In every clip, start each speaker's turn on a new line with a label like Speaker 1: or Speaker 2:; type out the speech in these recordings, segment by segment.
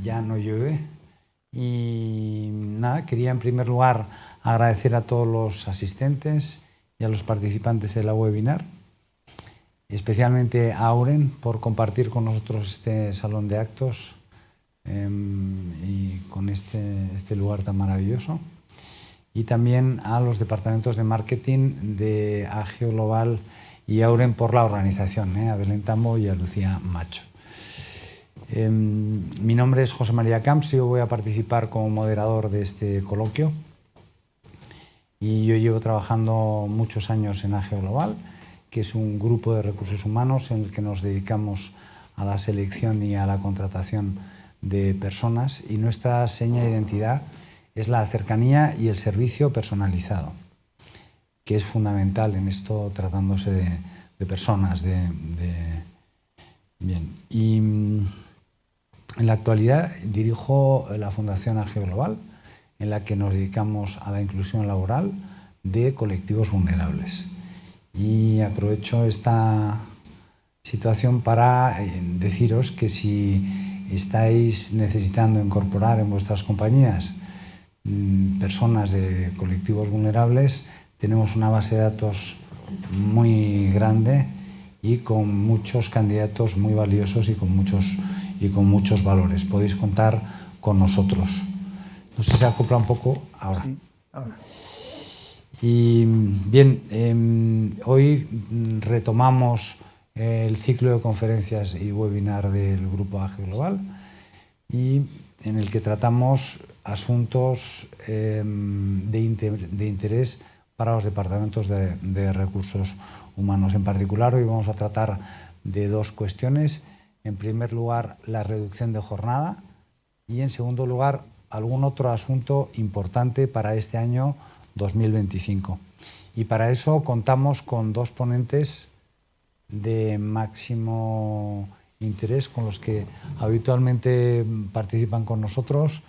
Speaker 1: ya no llueve. Y nada, quería en primer lugar agradecer a todos los asistentes y a los participantes de la webinar, especialmente a Auren por compartir con nosotros este salón de actos y con este lugar tan maravilloso. Y también a los departamentos de marketing de Agio Global y Auren por la organización, a Belén Tambo y a Lucía Macho. Mi nombre es José María Camps y yo voy a participar como moderador de este coloquio. Y yo llevo trabajando muchos años en Agio Global, que es un grupo de recursos humanos en el que nos dedicamos a la selección y a la contratación de personas, y nuestra seña de identidad es la cercanía y el servicio personalizado, que es fundamental en esto tratándose de personas. Bien. Y en la actualidad dirijo la Fundación Agio Global, en la que nos dedicamos a la inclusión laboral de colectivos vulnerables. Y aprovecho esta situación para deciros que si estáis necesitando incorporar en vuestras compañías personas de colectivos vulnerables, tenemos una base de datos muy grande y con muchos candidatos muy valiosos y con muchos valores. Podéis contar con nosotros. No sé si se acopla un poco ahora.
Speaker 2: Sí, ahora.
Speaker 1: Y bien, hoy retomamos el ciclo de conferencias y webinar del Grupo Agio Global, y en el que tratamos asuntos de interés para los departamentos de recursos humanos. En particular, hoy vamos a tratar de dos cuestiones. En primer lugar, la reducción de jornada, y en segundo lugar, algún otro asunto importante para este año 2025. Y para eso contamos con dos ponentes de máximo interés con los que habitualmente participan con nosotros,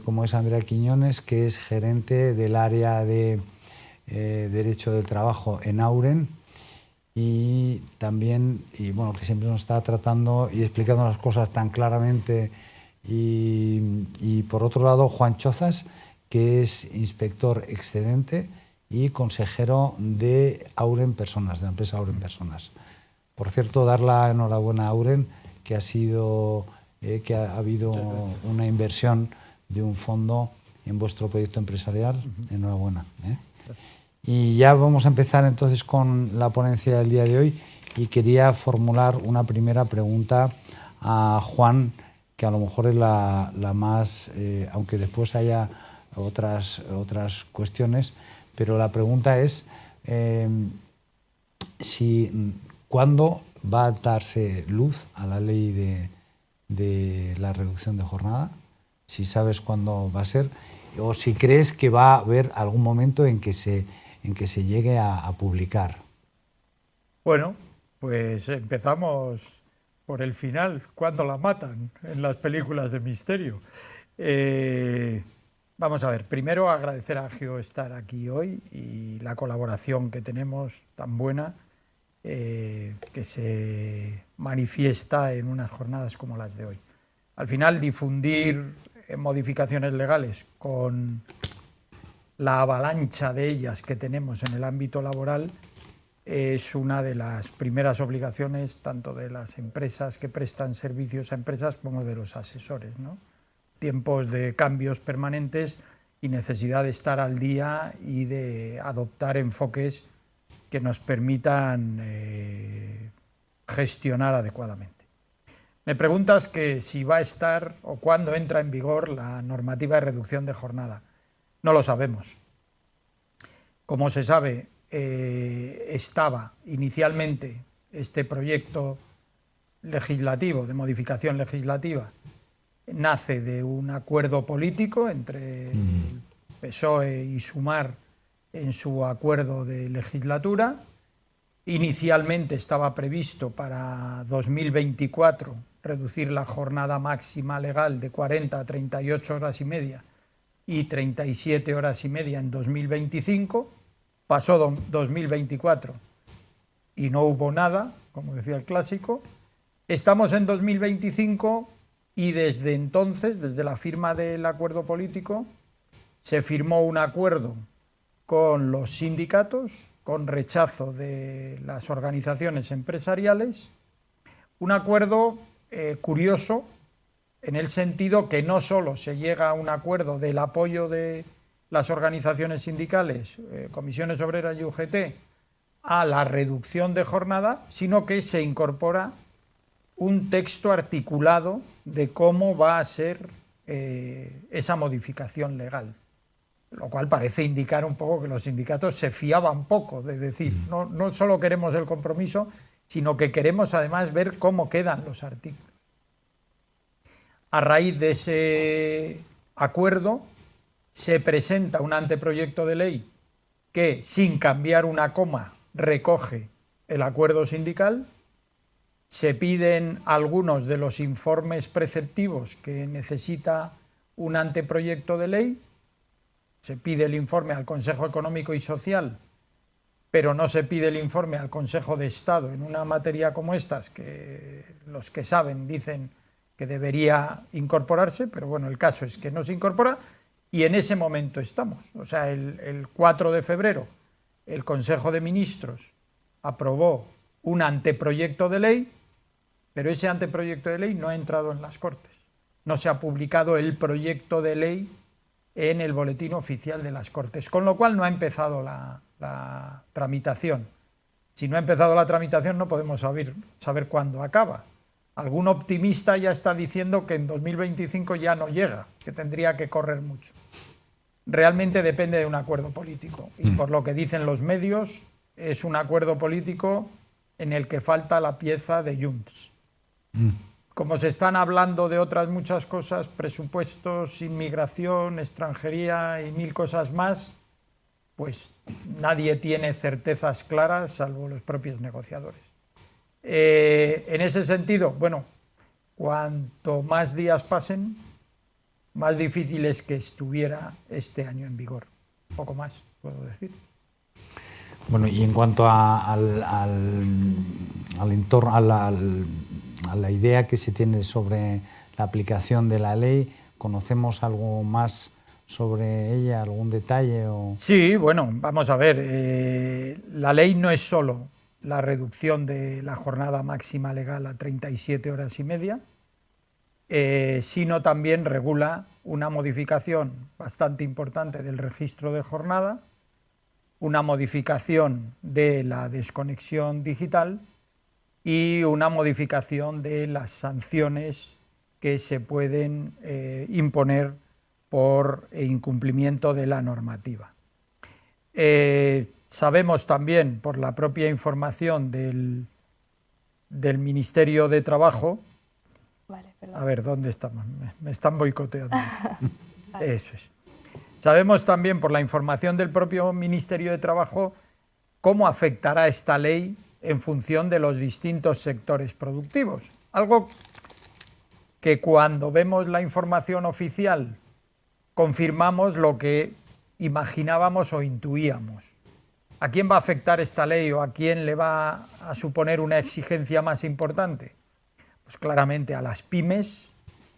Speaker 1: como es Andrea Quiñones, que es gerente del área de Derecho del Trabajo en Auren, y también, bueno, que siempre nos está tratando y explicando las cosas tan claramente. Y por otro lado, Juan Chozas, que es inspector excedente y consejero de Auren Personas, de la empresa Auren Personas. Por cierto, dar la enhorabuena a Auren, que que ha habido una inversión de un fondo en vuestro proyecto empresarial. Enhorabuena. Y ya vamos a empezar entonces con la ponencia del día de hoy, y quería formular una primera pregunta a Juan, que a lo mejor es la más, aunque después haya otras cuestiones, pero la pregunta es ¿cuándo va a darse luz a la ley de la reducción de jornada? Si sabes cuándo va a ser, o si crees que va a haber algún momento en que se llegue a publicar.
Speaker 2: Bueno, pues empezamos por el final, cuando la matan en las películas de misterio. Vamos a ver, primero agradecer a Agio estar aquí hoy y la colaboración que tenemos tan buena, que se manifiesta en unas jornadas como las de hoy. Al final, difundir modificaciones legales con la avalancha de ellas que tenemos en el ámbito laboral es una de las primeras obligaciones tanto de las empresas que prestan servicios a empresas como de los asesores, ¿no? Tiempos de cambios permanentes y necesidad de estar al día y de adoptar enfoques que nos permitan gestionar adecuadamente. Me preguntas que si va a estar o cuándo entra en vigor la normativa de reducción de jornada. No lo sabemos. Como se sabe, estaba inicialmente este proyecto legislativo, de modificación legislativa, nace de un acuerdo político entre el PSOE y Sumar en su acuerdo de legislatura. Inicialmente estaba previsto para 2024 reducir la jornada máxima legal de 40 a 38 horas y media y 37 horas y media en 2025. Pasó 2024 y no hubo nada, como decía el clásico. Estamos en 2025 y desde entonces, desde la firma del acuerdo político, se firmó un acuerdo con los sindicatos, con rechazo de las organizaciones empresariales, un acuerdo curioso en el sentido que no solo se llega a un acuerdo del apoyo de las organizaciones sindicales, comisiones obreras y UGT, a la reducción de jornada, sino que se incorpora un texto articulado de cómo va a ser esa modificación legal. Lo cual parece indicar un poco que los sindicatos se fiaban poco, es decir, no solo queremos el compromiso, sino que queremos además ver cómo quedan los artículos. A raíz de ese acuerdo se presenta un anteproyecto de ley que, sin cambiar una coma, recoge el acuerdo sindical. Se piden algunos de los informes preceptivos que necesita un anteproyecto de ley. Se pide el informe al Consejo Económico y Social, pero no se pide el informe al Consejo de Estado en una materia como estas, que los que saben dicen que debería incorporarse, pero bueno, el caso es que no se incorpora y en ese momento estamos. O sea, el 4 de febrero el Consejo de Ministros aprobó un anteproyecto de ley, pero ese anteproyecto de ley no ha entrado en las Cortes. No se ha publicado el proyecto de ley en el Boletín Oficial de las Cortes, con lo cual no ha empezado la tramitación. Si no ha empezado la tramitación no podemos saber cuándo acaba. Algún optimista ya está diciendo que en 2025 ya no llega, que tendría que correr mucho. Realmente depende de un acuerdo político y por lo que dicen los medios es un acuerdo político en el que falta la pieza de Junts. Como se están hablando de otras muchas cosas, presupuestos, inmigración, extranjería y mil cosas más, pues nadie tiene certezas claras salvo los propios negociadores. En ese sentido, bueno, cuanto más días pasen, más difícil es que estuviera este año en vigor. Poco más puedo decir.
Speaker 1: Bueno, y en cuanto al entorno, a la idea que se tiene sobre la aplicación de la ley, ¿conocemos algo más sobre ella, algún detalle?
Speaker 2: Sí, bueno, vamos a ver, la ley no es solo la reducción de la jornada máxima legal a 37 horas y media, sino también regula una modificación bastante importante del registro de jornada, una modificación de la desconexión digital y una modificación de las sanciones que se pueden imponer por incumplimiento de la normativa. Sabemos también, por la propia información del Ministerio de Trabajo, a ver, ¿dónde estamos? Me están boicoteando. Eso es. Sabemos también, por la información del propio Ministerio de Trabajo, cómo afectará esta ley en función de los distintos sectores productivos. Algo que cuando vemos la información oficial confirmamos lo que imaginábamos o intuíamos. ¿A quién va a afectar esta ley o a quién le va a suponer una exigencia más importante? Pues claramente a las pymes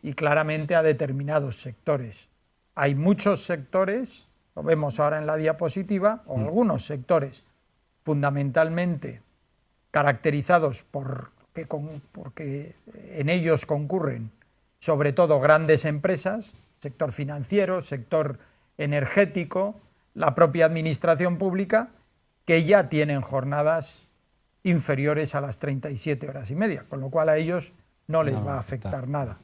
Speaker 2: y claramente a determinados sectores. Hay muchos sectores, lo vemos ahora en la diapositiva, o algunos sectores fundamentalmente caracterizados porque en ellos concurren sobre todo grandes empresas, sector financiero, sector energético, la propia administración pública, que ya tienen jornadas inferiores a las 37 horas y media, con lo cual a ellos no les va a afectar nada.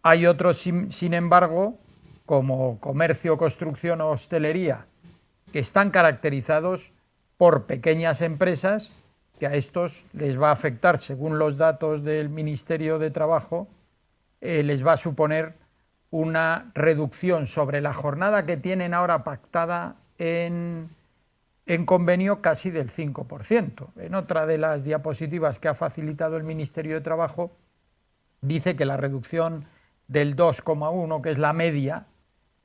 Speaker 2: Hay otros, sin embargo, como comercio, construcción o hostelería, que están caracterizados por pequeñas empresas, que a estos les va a afectar, según los datos del Ministerio de Trabajo, les va a suponer una reducción sobre la jornada que tienen ahora pactada en convenio casi del 5%. En otra de las diapositivas que ha facilitado el Ministerio de Trabajo, dice que la reducción del 2,1, que es la media,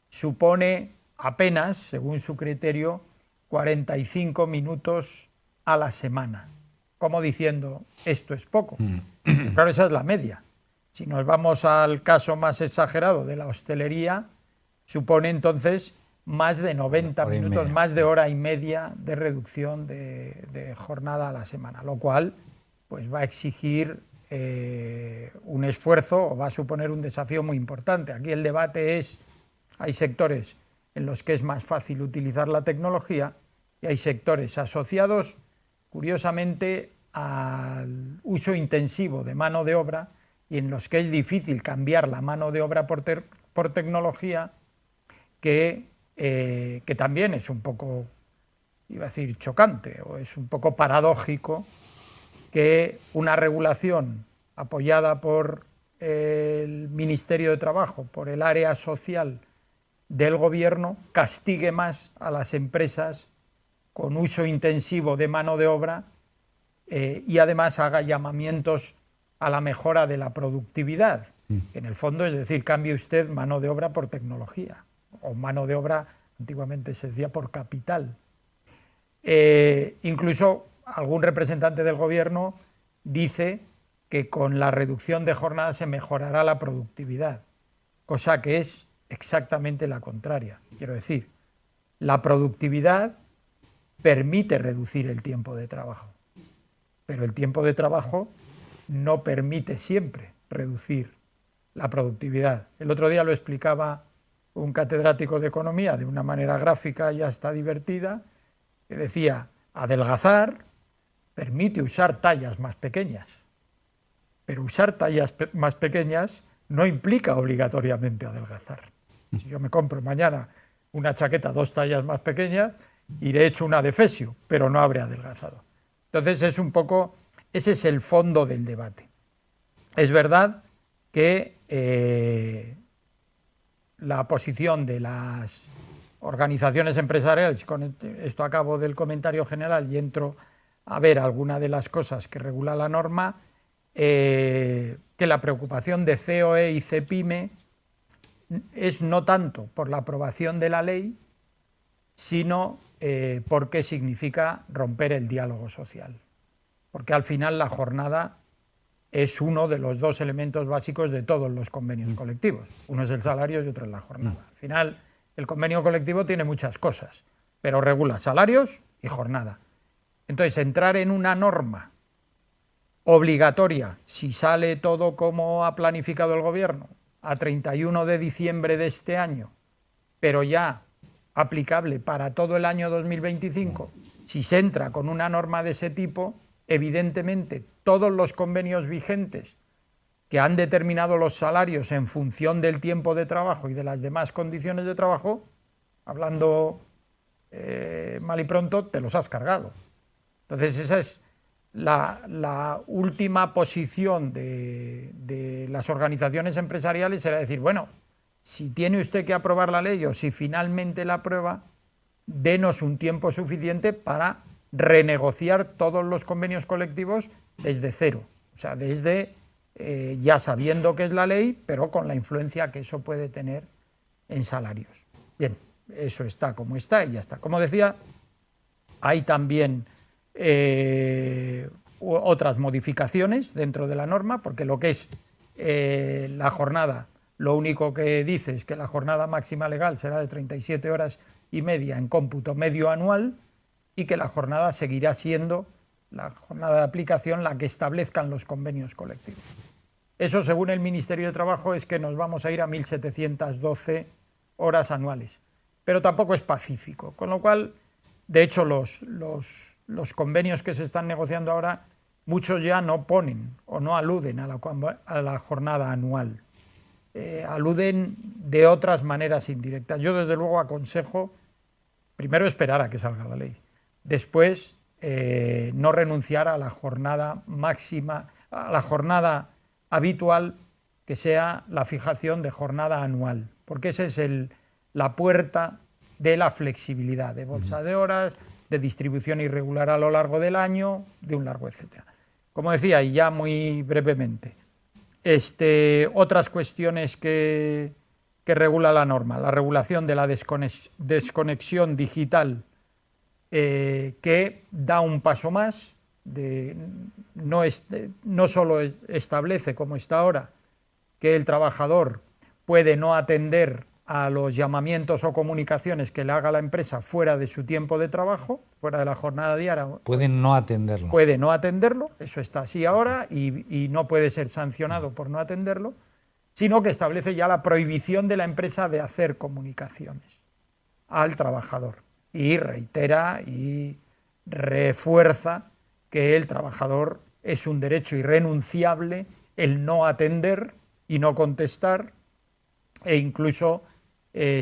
Speaker 2: supone apenas, según su criterio, 45 minutos a la semana. Como diciendo, esto es poco. Claro, esa es la media. Si nos vamos al caso más exagerado de la hostelería, supone entonces más de 90 minutos, más de hora y media de reducción de jornada a la semana, lo cual pues, va a exigir un esfuerzo o va a suponer un desafío muy importante. Aquí el debate es, hay sectores en los que es más fácil utilizar la tecnología y hay sectores asociados, curiosamente, al uso intensivo de mano de obra y en los que es difícil cambiar la mano de obra por tecnología, que también es un poco, iba a decir, chocante o es un poco paradójico que una regulación apoyada por el Ministerio de Trabajo, por el área social del Gobierno, castigue más a las empresas con uso intensivo de mano de obra y además haga llamamientos a la mejora de la productividad. En el fondo, es decir, cambie usted mano de obra por tecnología, o mano de obra, antiguamente se decía, por capital. Incluso algún representante del Gobierno dice que con la reducción de jornada se mejorará la productividad, cosa que es exactamente la contraria. Quiero decir, la productividad permite reducir el tiempo de trabajo, pero el tiempo de trabajo no permite siempre reducir la productividad. El otro día lo explicaba un catedrático de economía de una manera gráfica y hasta divertida, que decía, adelgazar permite usar tallas más pequeñas, pero usar tallas más pequeñas no implica obligatoriamente adelgazar. Si yo me compro mañana una chaqueta 2 tallas más pequeña, iré hecho una defesio, pero no habré adelgazado. Entonces es un poco, ese es el fondo del debate. Es verdad que la posición de las organizaciones empresariales, con esto acabo del comentario general y entro a ver alguna de las cosas que regula la norma, que la preocupación de COE y CEPIME es no tanto por la aprobación de la ley, sino porque significa romper el diálogo social. Porque al final la jornada es uno de los dos elementos básicos de todos los convenios colectivos. Uno es el salario y otro es la jornada. Al final, el convenio colectivo tiene muchas cosas, pero regula salarios y jornada. Entonces, entrar en una norma obligatoria, si sale todo como ha planificado el Gobierno, a 31 de diciembre de este año, pero ya aplicable para todo el año 2025, si se entra con una norma de ese tipo, evidentemente todos los convenios vigentes que han determinado los salarios en función del tiempo de trabajo y de las demás condiciones de trabajo, hablando mal y pronto, te los has cargado. Entonces esa es la última posición de las organizaciones empresariales, era decir, bueno, si tiene usted que aprobar la ley o si finalmente la aprueba, denos un tiempo suficiente para renegociar todos los convenios colectivos desde cero, o sea, desde ya sabiendo qué es la ley, pero con la influencia que eso puede tener en salarios. Bien, eso está como está y ya está. Como decía, hay también otras modificaciones dentro de la norma, porque lo que es la jornada, lo único que dice es que la jornada máxima legal será de 37 horas y media en cómputo medio anual y que la jornada seguirá siendo la jornada de aplicación la que establezcan los convenios colectivos. Eso, según el Ministerio de Trabajo, es que nos vamos a ir a 1.712 horas anuales, pero tampoco es pacífico, con lo cual, de hecho, los convenios que se están negociando ahora, muchos ya no ponen o no aluden a la jornada anual, aluden de otras maneras indirectas. Yo, desde luego, aconsejo primero esperar a que salga la ley, después no renunciar a la jornada máxima, a la jornada habitual, que sea la fijación de jornada anual, porque esa es la puerta de la flexibilidad, de bolsa de horas, de distribución irregular a lo largo del año, de un largo etcétera. Como decía, y ya muy brevemente, otras cuestiones que regula la norma, la regulación de la desconexión digital, que da un paso más, no solo establece, como está ahora, que el trabajador puede no atender a los llamamientos o comunicaciones que le haga la empresa fuera de su tiempo de trabajo, fuera de la jornada diaria.
Speaker 1: Puede no atenderlo.
Speaker 2: Puede no atenderlo, eso está así ahora, y no puede ser sancionado por no atenderlo, sino que establece ya la prohibición de la empresa de hacer comunicaciones al trabajador. Y reitera y refuerza que el trabajador es un derecho irrenunciable el no atender y no contestar, e incluso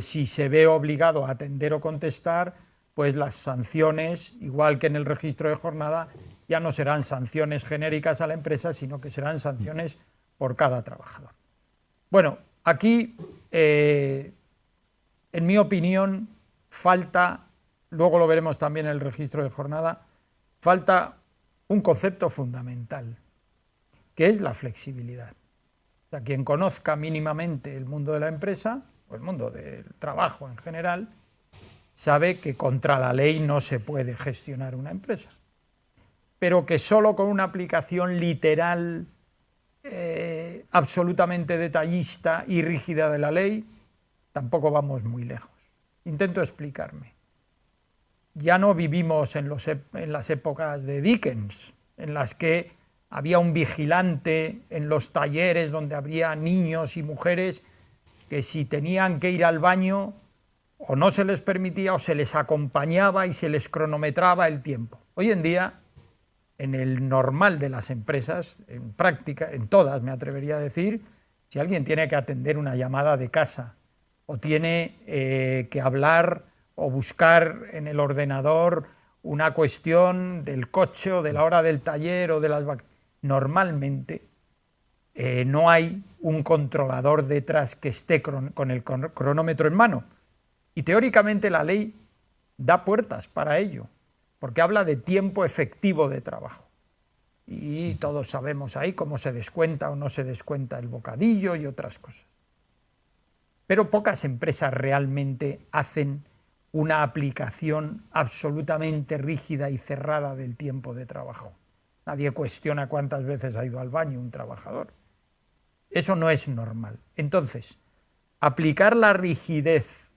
Speaker 2: si se ve obligado a atender o contestar, pues las sanciones, igual que en el registro de jornada, ya no serán sanciones genéricas a la empresa, sino que serán sanciones por cada trabajador. Bueno, aquí, en mi opinión, falta, luego lo veremos también en el registro de jornada, falta un concepto fundamental, que es la flexibilidad. O sea, quien conozca mínimamente el mundo de la empresa, o el mundo del trabajo en general, sabe que contra la ley no se puede gestionar una empresa, pero que solo con una aplicación literal, absolutamente detallista y rígida de la ley, tampoco vamos muy lejos. Intento explicarme. Ya no vivimos en las épocas de Dickens, en las que había un vigilante en los talleres donde habría niños y mujeres que si tenían que ir al baño o no se les permitía o se les acompañaba y se les cronometraba el tiempo. Hoy en día, en el normal de las empresas, en práctica, en todas me atrevería a decir, si alguien tiene que atender una llamada de casa o tiene que hablar o buscar en el ordenador una cuestión del coche o de la hora del taller o de las vacaciones, normalmente no hay un controlador detrás que esté con el cronómetro en mano. Y teóricamente la ley da puertas para ello, porque habla de tiempo efectivo de trabajo. Y todos sabemos ahí cómo se descuenta o no se descuenta el bocadillo y otras cosas. Pero pocas empresas realmente hacen una aplicación absolutamente rígida y cerrada del tiempo de trabajo. Nadie cuestiona cuántas veces ha ido al baño un trabajador. Eso no es normal. Entonces, aplicar la rigidez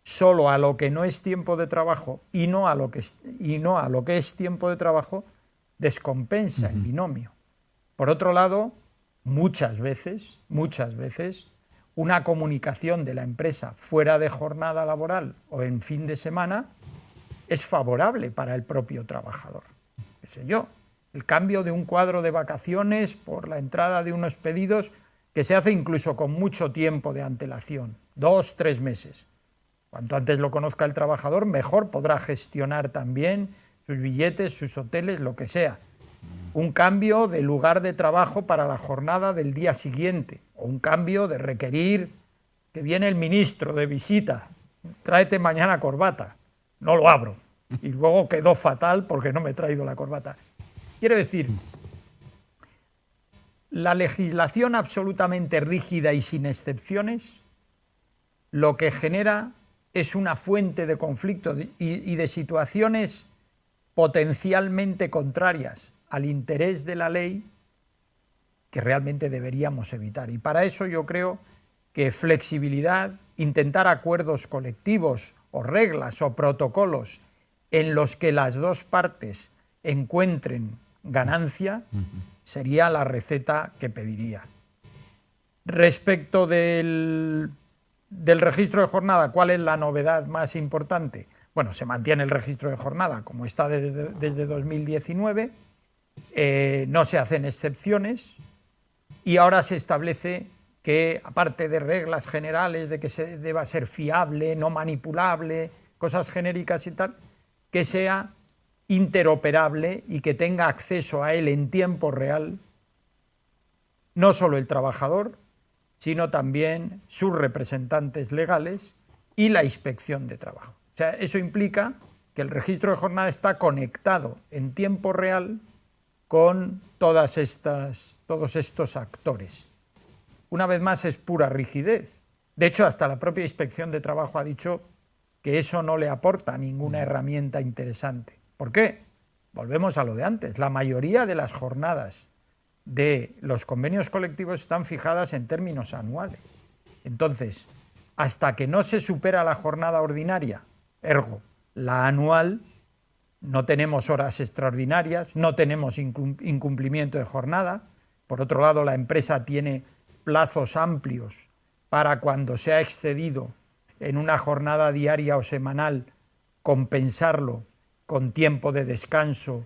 Speaker 2: solo a lo que no es tiempo de trabajo y no a lo que es tiempo de trabajo descompensa el binomio. Por otro lado, muchas veces, una comunicación de la empresa fuera de jornada laboral o en fin de semana es favorable para el propio trabajador. ¿Qué sé yo? El cambio de un cuadro de vacaciones por la entrada de unos pedidos que se hace incluso con mucho tiempo de antelación, 2, 3 meses. Cuanto antes lo conozca el trabajador, mejor podrá gestionar también sus billetes, sus hoteles, lo que sea. Un cambio de lugar de trabajo para la jornada del día siguiente, o un cambio de requerir que viene el ministro de visita, tráete mañana corbata, no lo abro, y luego quedó fatal porque no me he traído la corbata. Quiero decir, la legislación absolutamente rígida y sin excepciones lo que genera es una fuente de conflicto y de situaciones potencialmente contrarias al interés de la ley que realmente deberíamos evitar. Y para eso yo creo que flexibilidad, intentar acuerdos colectivos o reglas o protocolos en los que las dos partes encuentren ganancia, sería la receta que pediría. Respecto del registro de jornada, ¿cuál es la novedad más importante? Bueno, se mantiene el registro de jornada como está desde 2019, no se hacen excepciones y ahora se establece que, aparte de reglas generales de que se deba ser fiable, no manipulable, cosas genéricas y tal, que sea interoperable y que tenga acceso a él en tiempo real, no solo el trabajador, sino también sus representantes legales y la inspección de trabajo. O sea, eso implica que el registro de jornada está conectado en tiempo real con todos estos actores. Una vez más, es pura rigidez. De hecho, hasta la propia inspección de trabajo ha dicho que eso no le aporta ninguna herramienta interesante. ¿Por qué? Volvemos a lo de antes. La mayoría de las jornadas de los convenios colectivos están fijadas en términos anuales. Entonces, hasta que no se supera la jornada ordinaria, ergo, la anual, no tenemos horas extraordinarias, no tenemos incumplimiento de jornada. Por otro lado, la empresa tiene plazos amplios para cuando se ha excedido en una jornada diaria o semanal, compensarlo con tiempo de descanso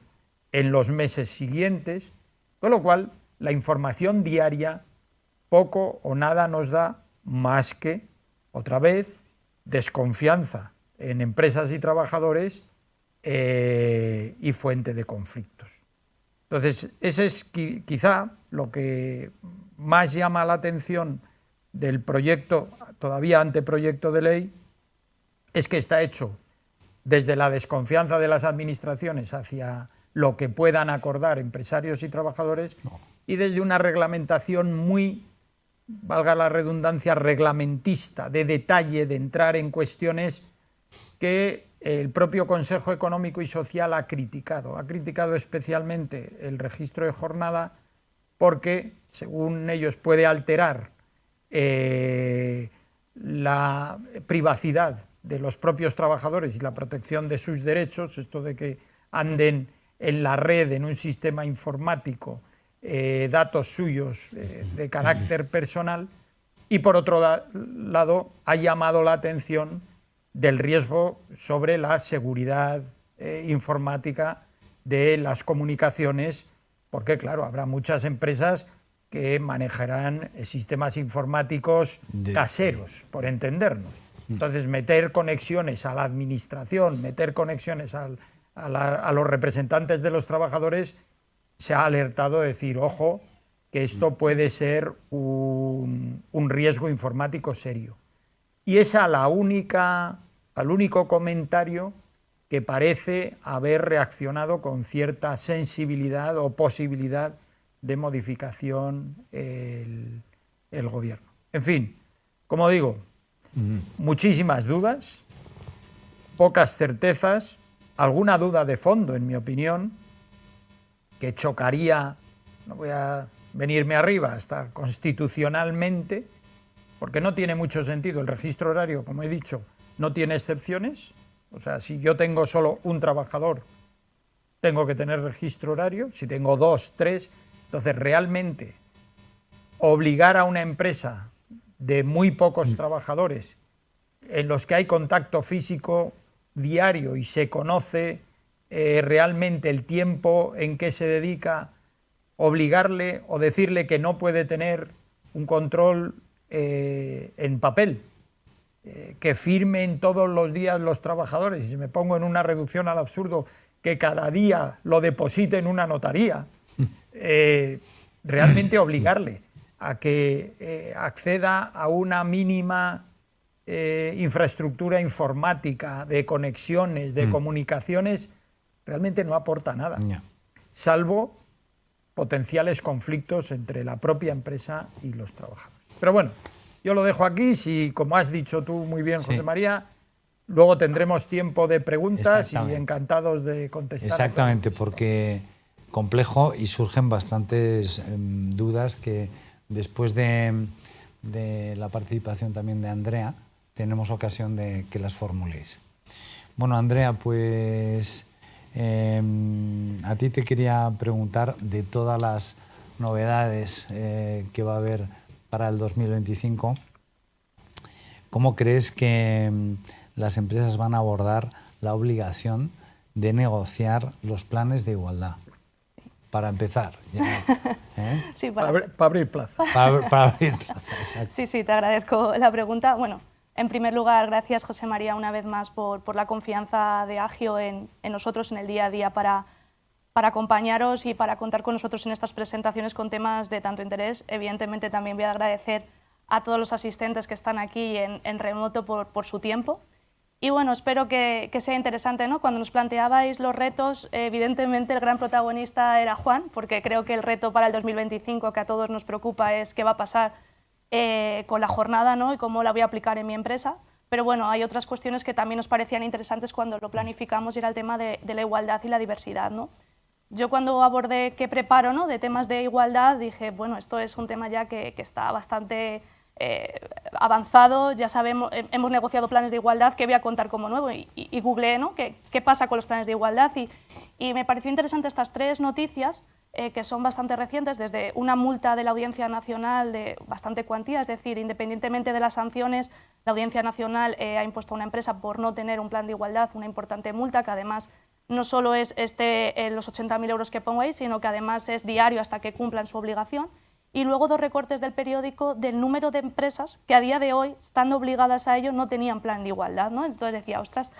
Speaker 2: en los meses siguientes, con lo cual la información diaria poco o nada nos da más que, otra vez, desconfianza en empresas y trabajadores y fuente de conflictos. Entonces, ese es quizá lo que más llama la atención del proyecto, todavía anteproyecto de ley, es que está hecho desde la desconfianza de las administraciones hacia lo que puedan acordar empresarios y trabajadores y desde una reglamentación muy, valga la redundancia, reglamentista, de detalle, de entrar en cuestiones que el propio Consejo Económico y Social ha criticado. Ha criticado especialmente el registro de jornada porque, según ellos, puede alterar la privacidad de los propios trabajadores y la protección de sus derechos, esto de que anden en la red, en un sistema informático, datos suyos de carácter personal, y por otro lado ha llamado la atención del riesgo sobre la seguridad informática de las comunicaciones, porque claro, habrá muchas empresas que manejarán sistemas informáticos caseros, por entendernos. Entonces, meter conexiones a la administración, meter conexiones a los representantes de los trabajadores, se ha alertado de decir, ojo, que esto puede ser un riesgo informático serio. Y es al único comentario que parece haber reaccionado con cierta sensibilidad o posibilidad de modificación el gobierno. En fin, como digo, muchísimas dudas, pocas certezas, alguna duda de fondo, en mi opinión, que chocaría, no voy a venirme arriba, hasta constitucionalmente, porque no tiene mucho sentido. El registro horario, como he dicho, no tiene excepciones. O sea, si yo tengo solo un trabajador, tengo que tener registro horario. Si tengo 2, 3, entonces realmente obligar a una empresa de muy pocos trabajadores, en los que hay contacto físico diario y se conoce realmente el tiempo en que se dedica, obligarle o decirle que no puede tener un control en papel, que firmen todos los días los trabajadores, y si me pongo en una reducción al absurdo, que cada día lo deposite en una notaría, realmente obligarle a que acceda a una mínima infraestructura informática de conexiones, de comunicaciones, realmente no aporta nada, salvo potenciales conflictos entre la propia empresa y los trabajadores. Pero bueno, yo lo dejo aquí. Si, como has dicho tú muy bien, José María, luego tendremos tiempo de preguntas y encantados de contestar.
Speaker 1: Exactamente, porque complejo y surgen bastantes dudas que después de la participación también de Andrea tenemos ocasión de que las formuléis. Bueno, Andrea, pues a ti te quería preguntar de todas las novedades que va a haber para el 2025, ¿cómo crees que las empresas van a abordar la obligación de negociar los planes de igualdad? Para empezar, ya,
Speaker 2: sí, para abrir plaza.
Speaker 1: Para abrir plaza, exacto.
Speaker 3: Sí, te agradezco la pregunta. Bueno, en primer lugar, gracias, José María, una vez más por la confianza de Agio en nosotros en el día a día para acompañaros y para contar con nosotros en estas presentaciones con temas de tanto interés. Evidentemente también voy a agradecer a todos los asistentes que están aquí en remoto por su tiempo. Y bueno, espero que sea interesante, ¿no? Cuando nos planteabais los retos, evidentemente el gran protagonista era Juan, porque creo que el reto para el 2025 que a todos nos preocupa es qué va a pasar con la jornada, ¿no? Y cómo la voy a aplicar en mi empresa. Pero bueno, hay otras cuestiones que también nos parecían interesantes cuando lo planificamos, y era el tema de la igualdad y la diversidad, ¿no? Yo cuando abordé qué preparo, ¿no?, de temas de igualdad, dije, bueno, esto es un tema ya que está bastante avanzado, ya sabemos, hemos negociado planes de igualdad, ¿qué voy a contar como nuevo? Y googleé, ¿no?, qué pasa con los planes de igualdad, y me pareció interesante estas 3 noticias, que son bastante recientes, desde una multa de la Audiencia Nacional de bastante cuantía, es decir, independientemente de las sanciones, la Audiencia Nacional ha impuesto a una empresa por no tener un plan de igualdad una importante multa, que además no solo es los 80.000 euros que pongo ahí, sino que además es diario hasta que cumplan su obligación. Y luego 2 recortes del periódico del número de empresas que a día de hoy, estando obligadas a ello, no tenían plan de igualdad, ¿no? Entonces decía, ostras,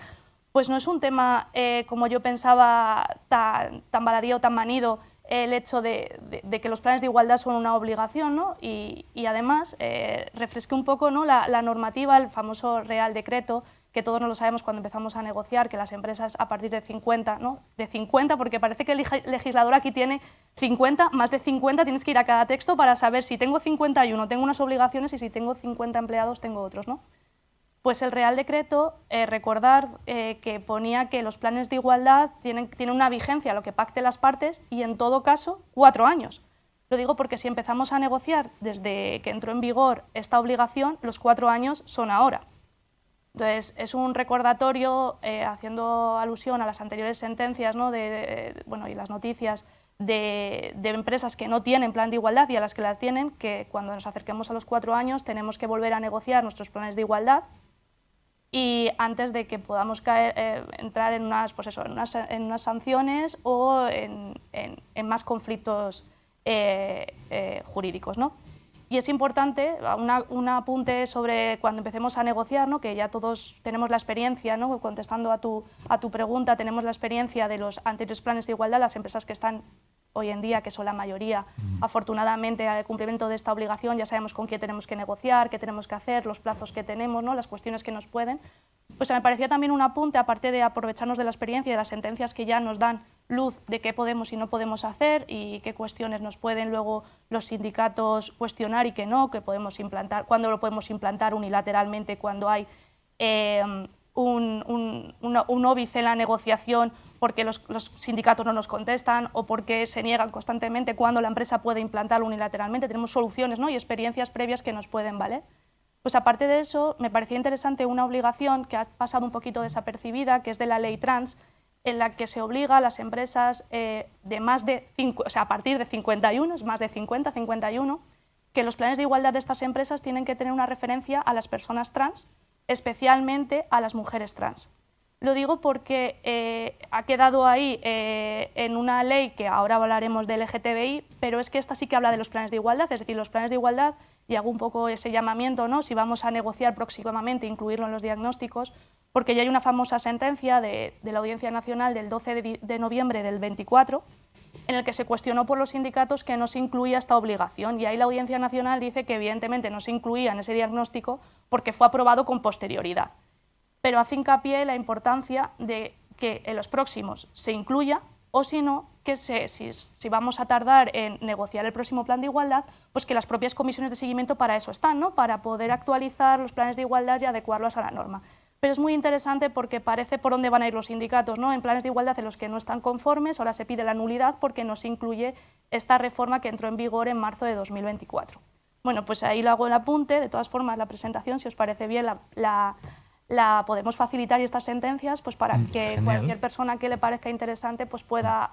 Speaker 3: pues no es un tema, como yo pensaba, tan baladí o tan manido, el hecho de que los planes de igualdad son una obligación, ¿no? Y además refresqué un poco, ¿no?, la normativa, el famoso Real Decreto, que todos no lo sabemos cuando empezamos a negociar, que las empresas a partir de 50, ¿no?, de 50, porque parece que el legislador aquí tiene 50, más de 50, tienes que ir a cada texto para saber si tengo 51, tengo unas obligaciones, y si tengo 50 empleados, tengo otros, ¿no? Pues el Real Decreto, recordar que ponía que los planes de igualdad tienen una vigencia, lo que pacten las partes, y en todo caso 4 años. Lo digo porque si empezamos a negociar desde que entró en vigor esta obligación, los 4 años son ahora. Entonces, es un recordatorio, haciendo alusión a las anteriores sentencias, ¿no?, bueno, y las noticias de empresas que no tienen plan de igualdad y a las que las tienen, que cuando nos acerquemos a los 4 años tenemos que volver a negociar nuestros planes de igualdad, y antes de que podamos entrar en unas, pues eso, en unas sanciones o en más conflictos jurídicos, ¿no? Y es importante, un apunte sobre cuando empecemos a negociar, ¿no?, que ya todos tenemos la experiencia, ¿no?, contestando a tu pregunta, tenemos la experiencia de los anteriores planes de igualdad, las empresas que están hoy en día, que son la mayoría, afortunadamente, al cumplimiento de esta obligación, ya sabemos con quién tenemos que negociar, qué tenemos que hacer, los plazos que tenemos, ¿no?, las cuestiones que nos pueden. Pues me parecía también un apunte, aparte de aprovecharnos de la experiencia y de las sentencias que ya nos dan luz de qué podemos y no podemos hacer y qué cuestiones nos pueden luego los sindicatos cuestionar y qué no, que podemos implantar, cuándo lo podemos implantar unilateralmente, cuando hay un óbice en la negociación porque los sindicatos no nos contestan o porque se niegan constantemente, cuando la empresa puede implantarlo unilateralmente. Tenemos soluciones, ¿no?, y experiencias previas que nos pueden valer. Pues aparte de eso, me parecía interesante una obligación que ha pasado un poquito desapercibida, que es de la ley trans, en la que se obliga a las empresas de más de 5, o sea, a partir de 51, es más de 50, 51, que los planes de igualdad de estas empresas tienen que tener una referencia a las personas trans, especialmente a las mujeres trans. Lo digo porque ha quedado ahí en una ley que ahora hablaremos del LGTBI, pero es que esta sí que habla de los planes de igualdad, es decir, los planes de igualdad, y hago un poco ese llamamiento, ¿no?, si vamos a negociar próximamente, incluirlo en los diagnósticos, porque ya hay una famosa sentencia de la Audiencia Nacional del 12 de noviembre del 24, en el que se cuestionó por los sindicatos que no se incluía esta obligación, y ahí la Audiencia Nacional dice que evidentemente no se incluía en ese diagnóstico porque fue aprobado con posterioridad. Pero hace hincapié en la importancia de que en los próximos se incluya, o si no, que si vamos a tardar en negociar el próximo plan de igualdad, pues que las propias comisiones de seguimiento para eso están, ¿no?, para poder actualizar los planes de igualdad y adecuarlos a la norma. Pero es muy interesante porque parece por dónde van a ir los sindicatos, ¿no?, en planes de igualdad en los que no están conformes, ahora se pide la nulidad porque no se incluye esta reforma que entró en vigor en marzo de 2024. Bueno, pues ahí lo hago el apunte. De todas formas, la presentación, si os parece bien, la podemos facilitar, y estas sentencias, pues para que cualquier persona que le parezca interesante pues pueda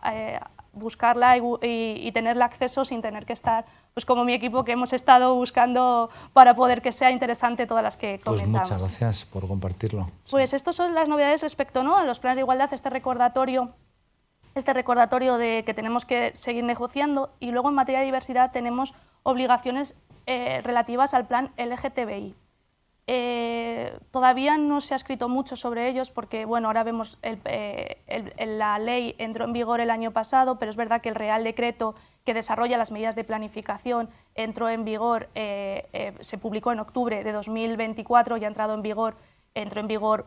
Speaker 3: buscarla y tenerle acceso sin tener que estar, pues como mi equipo, que hemos estado buscando para poder que sea interesante todas las que comentamos.
Speaker 1: Pues muchas gracias por compartirlo.
Speaker 3: Pues estas son las novedades respecto, ¿no?, a los planes de igualdad, este recordatorio de que tenemos que seguir negociando, y luego en materia de diversidad tenemos obligaciones relativas al plan LGTBI. Todavía no se ha escrito mucho sobre ellos porque, bueno, ahora vemos la ley entró en vigor el año pasado, pero es verdad que el Real Decreto que desarrolla las medidas de planificación entró en vigor, se publicó en octubre de 2024 y ha entrado en vigor, entró en vigor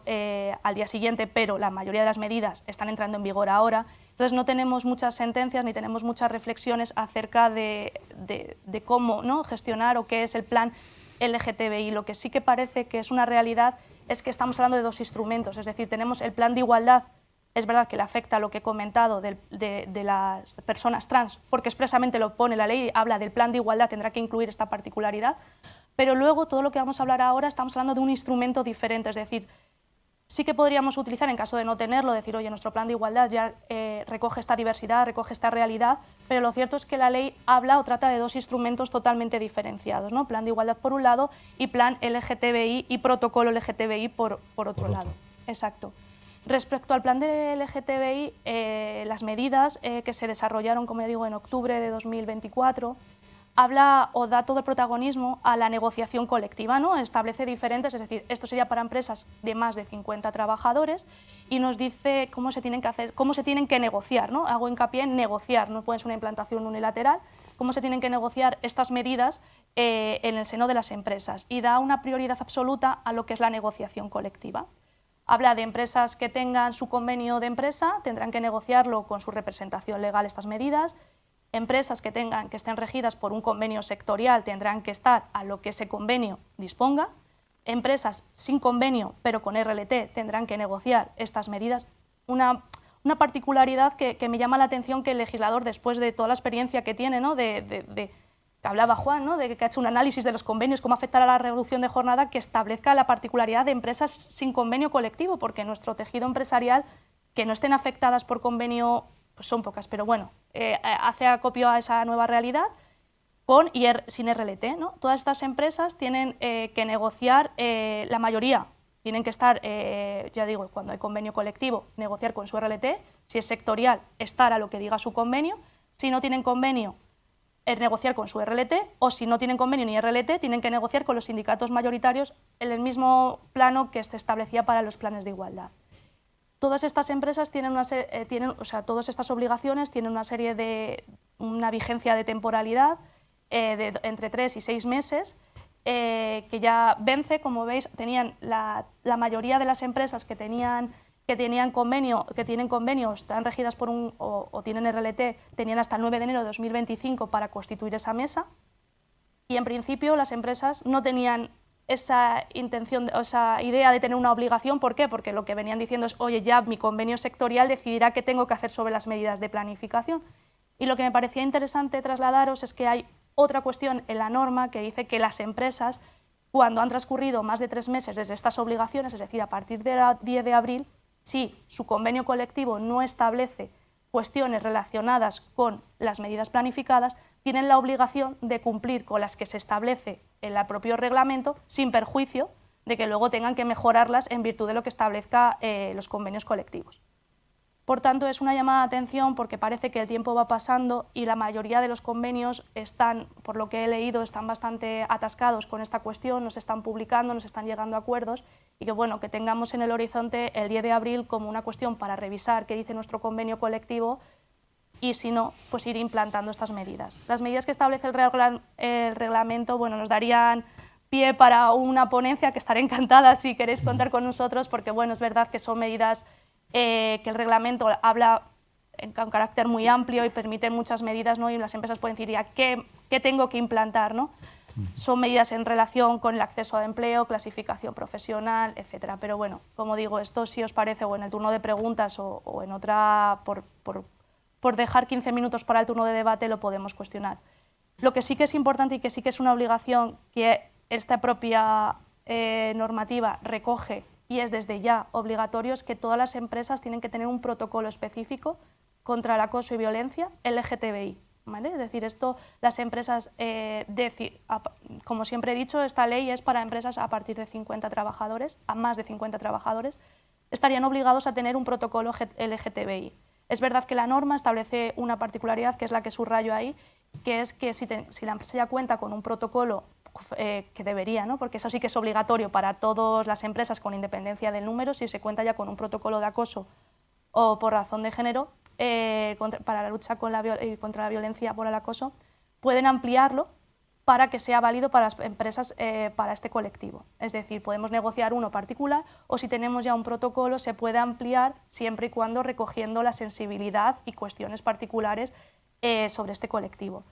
Speaker 3: al día siguiente, pero la mayoría de las medidas están entrando en vigor ahora. Entonces no tenemos muchas sentencias ni tenemos muchas reflexiones acerca de cómo, ¿no?, gestionar o qué es el plan LGTBI. Lo que sí que parece que es una realidad es que estamos hablando de 2 instrumentos, es decir, tenemos el plan de igualdad Es verdad que le afecta lo que he comentado de las personas trans, porque expresamente lo pone la ley, habla del plan de igualdad, tendrá que incluir esta particularidad, pero luego todo lo que vamos a hablar ahora estamos hablando de un instrumento diferente, es decir, sí que podríamos utilizar, en caso de no tenerlo, decir, oye, nuestro plan de igualdad ya recoge esta diversidad, recoge esta realidad, pero lo cierto es que la ley habla o trata de dos instrumentos totalmente diferenciados, ¿no? Plan de igualdad por un lado y plan LGTBI y protocolo LGTBI por otro lado. Exacto. Respecto al plan de LGTBI, las medidas que se desarrollaron, como ya digo, en octubre de 2024, habla o da todo el protagonismo a la negociación colectiva, ¿no? Establece diferentes, es decir, esto sería para empresas de más de 50 trabajadores y nos dice cómo se tienen que hacer, cómo se tienen que negociar, ¿no? Hago hincapié en negociar, no puede ser una implantación unilateral, cómo se tienen que negociar estas medidas en el seno de las empresas y da una prioridad absoluta a lo que es la negociación colectiva. Habla de empresas que tengan su convenio de empresa, tendrán que negociarlo con su representación legal estas medidas. Empresas que estén regidas por un convenio sectorial tendrán que estar a lo que ese convenio disponga. Empresas sin convenio, pero con RLT, tendrán que negociar estas medidas. Una particularidad que me llama la atención que el legislador, después de toda la experiencia que tiene, ¿no? Que hablaba Juan, ¿no? De que ha hecho un análisis de los convenios, cómo afectará la reducción de jornada, que establezca la particularidad de empresas sin convenio colectivo, porque nuestro tejido empresarial, que no estén afectadas por convenio, pues son pocas, pero bueno, hace acopio a esa nueva realidad con y sin RLT, ¿no? Todas estas empresas tienen que negociar, la mayoría tienen que estar, ya digo, cuando hay convenio colectivo, negociar con su RLT, si es sectorial, estar a lo que diga su convenio, si no tienen convenio, negociar con su RLT, o si no tienen convenio ni RLT, tienen que negociar con los sindicatos mayoritarios en el mismo plano que se establecía para los planes de igualdad. Todas estas empresas todas estas obligaciones tienen una vigencia de temporalidad de entre 3 y 6 meses, que ya vence, como veis, tenían la mayoría de las empresas que tienen convenio, están regidas por o tienen RLT, tenían hasta el 9 de enero de 2025 para constituir esa mesa, y en principio las empresas no tenían esa intención, esa idea de tener una obligación. ¿Por qué? Porque lo que venían diciendo es, oye, ya mi convenio sectorial decidirá qué tengo que hacer sobre las medidas de planificación. Y lo que me parecía interesante trasladaros es que hay otra cuestión en la norma que dice que las empresas, cuando han transcurrido más de 3 meses desde estas obligaciones, es decir, a partir del 10 de abril, si su convenio colectivo no establece cuestiones relacionadas con las medidas planificadas, tienen la obligación de cumplir con las que se establece en el propio reglamento, sin perjuicio de que luego tengan que mejorarlas en virtud de lo que establezca los convenios colectivos. Por tanto, es una llamada de atención porque parece que el tiempo va pasando y la mayoría de los convenios están, por lo que he leído, están bastante atascados con esta cuestión, no se están publicando, no se están llegando a acuerdos, y que, bueno, que tengamos en el horizonte el 10 de abril como una cuestión para revisar qué dice nuestro convenio colectivo y, si no, pues ir implantando estas medidas. Las medidas que establece el reglamento, bueno, nos darían pie para una ponencia, que estaré encantada si queréis contar con nosotros, porque, bueno, es verdad que son medidas que el reglamento habla en carácter muy amplio y permite muchas medidas, ¿no? Y las empresas pueden decir, ya, ¿qué tengo que implantar, ¿no? Son medidas en relación con el acceso al empleo, clasificación profesional, etcétera. Pero bueno, como digo, esto, si os parece, o en el turno de preguntas o en otra, por dejar 15 minutos para el turno de debate, lo podemos cuestionar. Lo que sí que es importante y que sí que es una obligación que esta propia normativa recoge, y es desde ya obligatorio, es que todas las empresas tienen que tener un protocolo específico contra el acoso y violencia LGTBI, ¿vale? Es decir, esto las empresas, como siempre he dicho, esta ley es para empresas a partir de 50 trabajadores, a más de 50 trabajadores, estarían obligados a tener un protocolo LGTBI. Es verdad que la norma establece una particularidad, que es la que subrayo ahí, que es que si la empresa ya cuenta con un protocolo, que debería, ¿no? Porque eso sí que es obligatorio para todas las empresas con independencia del número, si se cuenta ya con un protocolo de acoso o por razón de género para la lucha contra la violencia por el acoso, pueden ampliarlo para que sea válido para las empresas, para este colectivo. Es decir, podemos negociar uno particular, o si tenemos ya un protocolo se puede ampliar siempre y cuando recogiendo la sensibilidad y cuestiones particulares sobre este colectivo.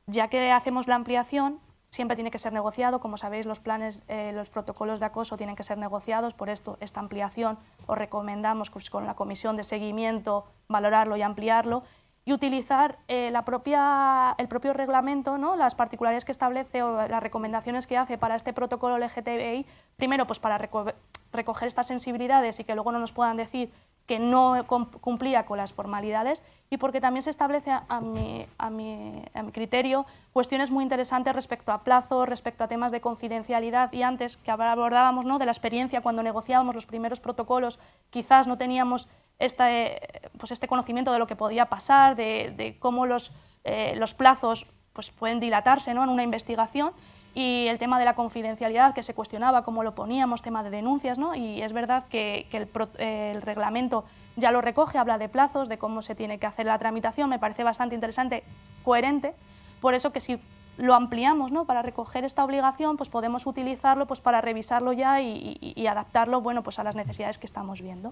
Speaker 3: Ya que hacemos la ampliación, siempre tiene que ser negociado. Como sabéis, los planes, los protocolos de acoso tienen que ser negociados, por esto esta ampliación os recomendamos pues, con la comisión de seguimiento valorarlo y ampliarlo, y utilizar el propio reglamento, ¿no? Las particularidades que establece o las recomendaciones que hace para este protocolo LGTBI, primero pues para recoger estas sensibilidades y que luego no nos puedan decir que no cumplía con las formalidades, y porque también se establece a mi criterio cuestiones muy interesantes respecto a plazos, respecto a temas de confidencialidad, y antes que abordábamos, ¿no? de la experiencia cuando negociábamos los primeros protocolos, quizás no teníamos este conocimiento de lo que podía pasar, de cómo los plazos pues, pueden dilatarse, ¿no? en una investigación, y el tema de la confidencialidad que se cuestionaba, cómo lo poníamos, tema de denuncias, ¿no? Y es verdad que el reglamento ya lo recoge, habla de plazos, de cómo se tiene que hacer la tramitación, me parece bastante interesante, coherente, por eso que si lo ampliamos, ¿no? para recoger esta obligación, pues podemos utilizarlo pues para revisarlo ya y adaptarlo bueno, pues a las necesidades que estamos viendo.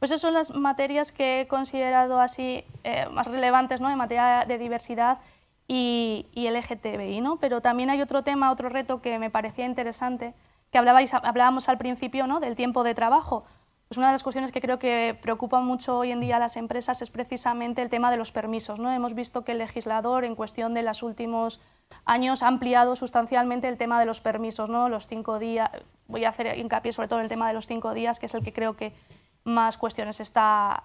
Speaker 3: Pues esas son las materias que he considerado así más relevantes, ¿no? en materia de diversidad y LGTBI, ¿no? Pero también hay otro tema, otro reto que me parecía interesante, que hablábamos al principio, ¿no? del tiempo de trabajo. Pues una de las cuestiones que creo que preocupa mucho hoy en día a las empresas es precisamente el tema de los permisos, ¿no? Hemos visto que el legislador en cuestión de los últimos años ha ampliado sustancialmente el tema de los permisos, ¿no? Los 5 días, voy a hacer hincapié sobre todo en el tema de los 5 días, que es el que creo que más cuestiones está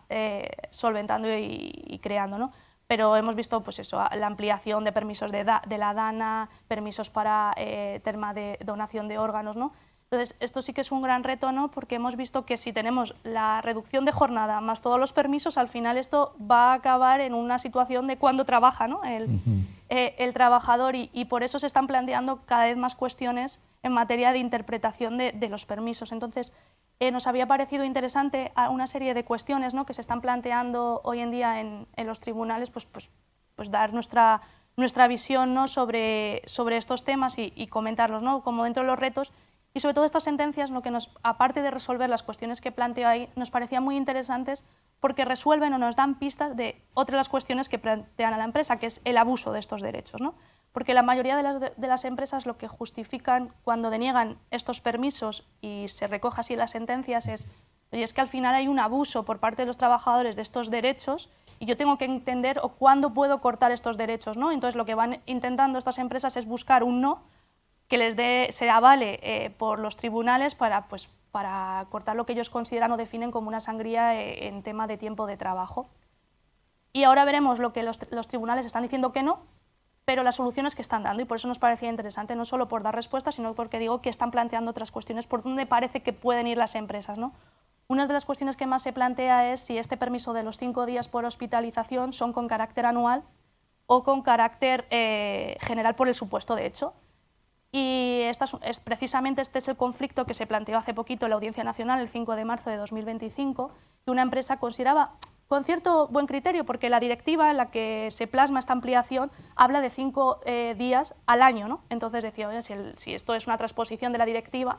Speaker 3: solventando y creando, ¿no? Pero hemos visto pues eso, la ampliación de permisos de la DANA, permisos para tema de donación de órganos, ¿no? Entonces, esto sí que es un gran reto, ¿no? Porque hemos visto que si tenemos la reducción de jornada más todos los permisos, al final esto va a acabar en una situación de cuándo trabaja, ¿no? el trabajador, y por eso se están planteando cada vez más cuestiones en materia de interpretación de los permisos. Entonces, nos había parecido interesante una serie de cuestiones, ¿no? que se están planteando hoy en día en los tribunales, pues dar nuestra visión, ¿no? sobre estos temas y comentarlos, ¿no? como dentro de los retos. Y sobre todo estas sentencias, lo que aparte de resolver las cuestiones que planteo ahí, nos parecían muy interesantes porque resuelven o nos dan pistas de otras las cuestiones que plantean a la empresa, que es el abuso de estos derechos, ¿no? Porque la mayoría de las empresas lo que justifican cuando deniegan estos permisos, y se recoge así en las sentencias, es que al final hay un abuso por parte de los trabajadores de estos derechos y yo tengo que entender o cuándo puedo cortar estos derechos, ¿no? Entonces lo que van intentando estas empresas es buscar un no que se avale por los tribunales para cortar lo que ellos consideran o definen como una sangría en tema de tiempo de trabajo. Y ahora veremos lo que los tribunales están diciendo que no, pero las soluciones que están dando, y por eso nos parecía interesante, no solo por dar respuestas, sino porque digo que están planteando otras cuestiones por donde parece que pueden ir las empresas, ¿no? Una de las cuestiones que más se plantea es si este permiso de los 5 días por hospitalización son con carácter anual o con carácter general por el supuesto de hecho. Y precisamente este es el conflicto que se planteó hace poquito en la Audiencia Nacional, el 5 de marzo de 2025, que una empresa consideraba, con cierto buen criterio, porque la directiva en la que se plasma esta ampliación habla de 5 días al año, ¿no? Entonces decía, oye, si esto es una transposición de la directiva,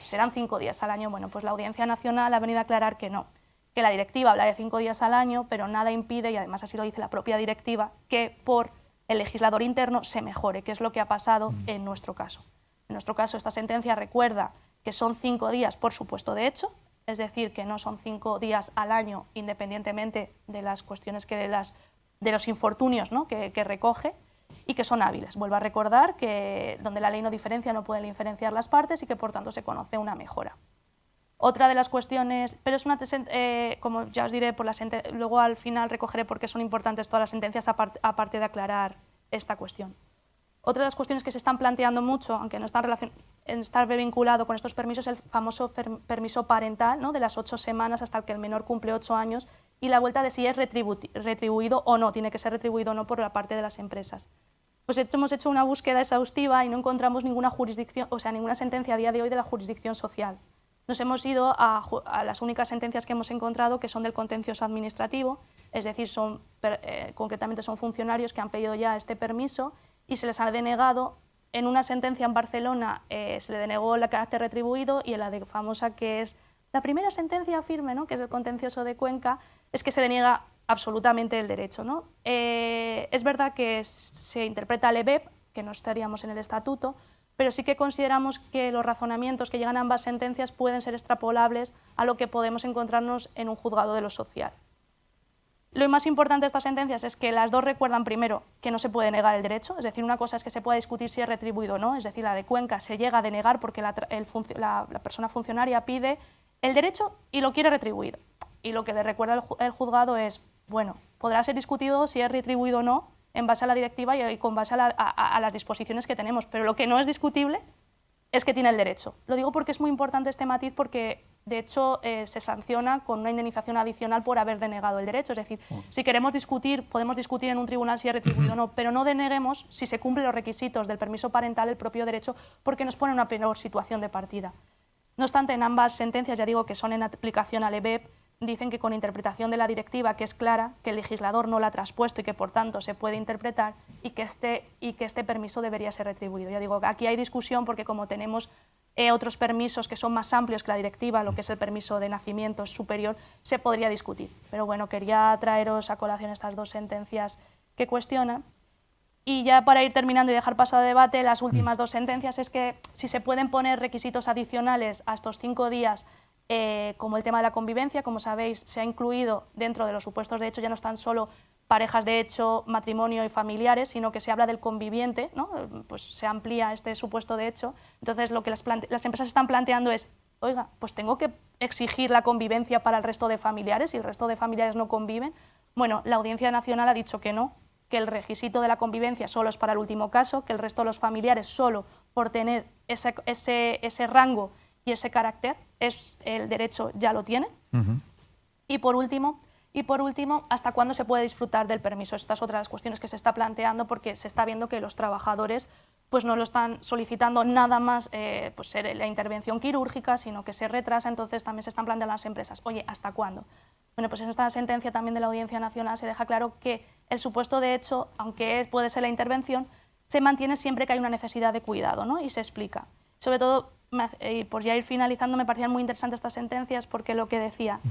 Speaker 3: serán 5 días al año. Bueno, pues la Audiencia Nacional ha venido a aclarar que no, que la directiva habla de 5 días al año, pero nada impide, y además así lo dice la propia directiva, que por el legislador interno se mejore, que es lo que ha pasado en nuestro caso. En nuestro caso, esta sentencia recuerda que son 5 días por supuesto de hecho, es decir, que no son 5 días al año independientemente de las cuestiones de los infortunios, ¿no? que recoge, y que son hábiles. Vuelvo a recordar que donde la ley no diferencia no pueden diferenciar las partes y que por tanto se conoce una mejora. Otra de las cuestiones, pero es una como ya os diré, luego al final recogeré por qué son importantes todas las sentencias aparte de aclarar esta cuestión. Otra de las cuestiones que se están planteando mucho, aunque no está vinculado con estos permisos, es el famoso permiso parental, ¿no? de las 8 semanas hasta que el menor cumple 8 años, y la vuelta de si es retribuido o no, tiene que ser retribuido o no por la parte de las empresas. Pues hemos hecho una búsqueda exhaustiva y no encontramos ninguna jurisdicción, o sea, ninguna sentencia a día de hoy de la jurisdicción social. Nos hemos ido a las únicas sentencias que hemos encontrado, que son del contencioso administrativo, es decir, concretamente son funcionarios que han pedido ya este permiso y se les ha denegado. En una sentencia en Barcelona se le denegó el carácter retribuido, y en la famosa, que es la primera sentencia firme, ¿no? que es el contencioso de Cuenca, es que se deniega absolutamente el derecho, ¿no? Es verdad que se interpreta el EBEP, que no estaríamos en el estatuto, pero sí que consideramos que los razonamientos que llegan a ambas sentencias pueden ser extrapolables a lo que podemos encontrarnos en un juzgado de lo social. Lo más importante de estas sentencias es que las dos recuerdan primero que no se puede negar el derecho, es decir, una cosa es que se pueda discutir si es retribuido o no, es decir, la de Cuenca se llega a denegar porque la persona funcionaria pide el derecho y lo quiere retribuido. Y lo que le recuerda el juzgado es, bueno, podrá ser discutido si es retribuido o no en base a la directiva y con base a las disposiciones que tenemos, pero lo que no es discutible es que tiene el derecho. Lo digo porque es muy importante este matiz porque, de hecho, se sanciona con una indemnización adicional por haber denegado el derecho. Es decir, si queremos discutir, podemos discutir en un tribunal si es retribuido o no, pero no deneguemos si se cumplen los requisitos del permiso parental, el propio derecho, porque nos pone en una peor situación de partida. No obstante, en ambas sentencias, ya digo que son en aplicación al EBEP, dicen que con interpretación de la directiva, que es clara, que el legislador no la ha traspuesto y que por tanto se puede interpretar y que este permiso debería ser retribuido. Ya digo, aquí hay discusión porque como tenemos otros permisos que son más amplios que la directiva, lo que es el permiso de nacimiento es superior, se podría discutir. Pero bueno, quería traeros a colación estas dos sentencias que cuestionan. Y ya para ir terminando y dejar paso a debate, las últimas dos sentencias es que si se pueden poner requisitos adicionales a estos 5 días, como el tema de la convivencia, como sabéis, se ha incluido dentro de los supuestos de hecho, ya no están solo parejas de hecho, matrimonio y familiares, sino que se habla del conviviente, ¿no? Pues se amplía este supuesto de hecho. Entonces lo que las empresas están planteando es, oiga, pues tengo que exigir la convivencia para el resto de familiares y el resto de familiares no conviven. Bueno, la Audiencia Nacional ha dicho que no, que el requisito de la convivencia solo es para el último caso, que el resto de los familiares solo por tener ese rango y ese carácter es el derecho ya lo tiene. Y por último, ¿hasta cuándo se puede disfrutar del permiso? Esta es otra de las cuestiones que se está planteando porque se está viendo que los trabajadores pues no lo están solicitando nada más pues la intervención quirúrgica, sino que se retrasa, entonces también se están planteando las empresas, oye, ¿hasta cuándo? Bueno, pues en esta sentencia también de la Audiencia Nacional se deja claro que el supuesto de hecho, aunque puede ser la intervención, se mantiene siempre que hay una necesidad de cuidado, ¿no? Y se explica. Sobre todo, y por ya ir finalizando, me parecían muy interesantes estas sentencias porque lo que decía,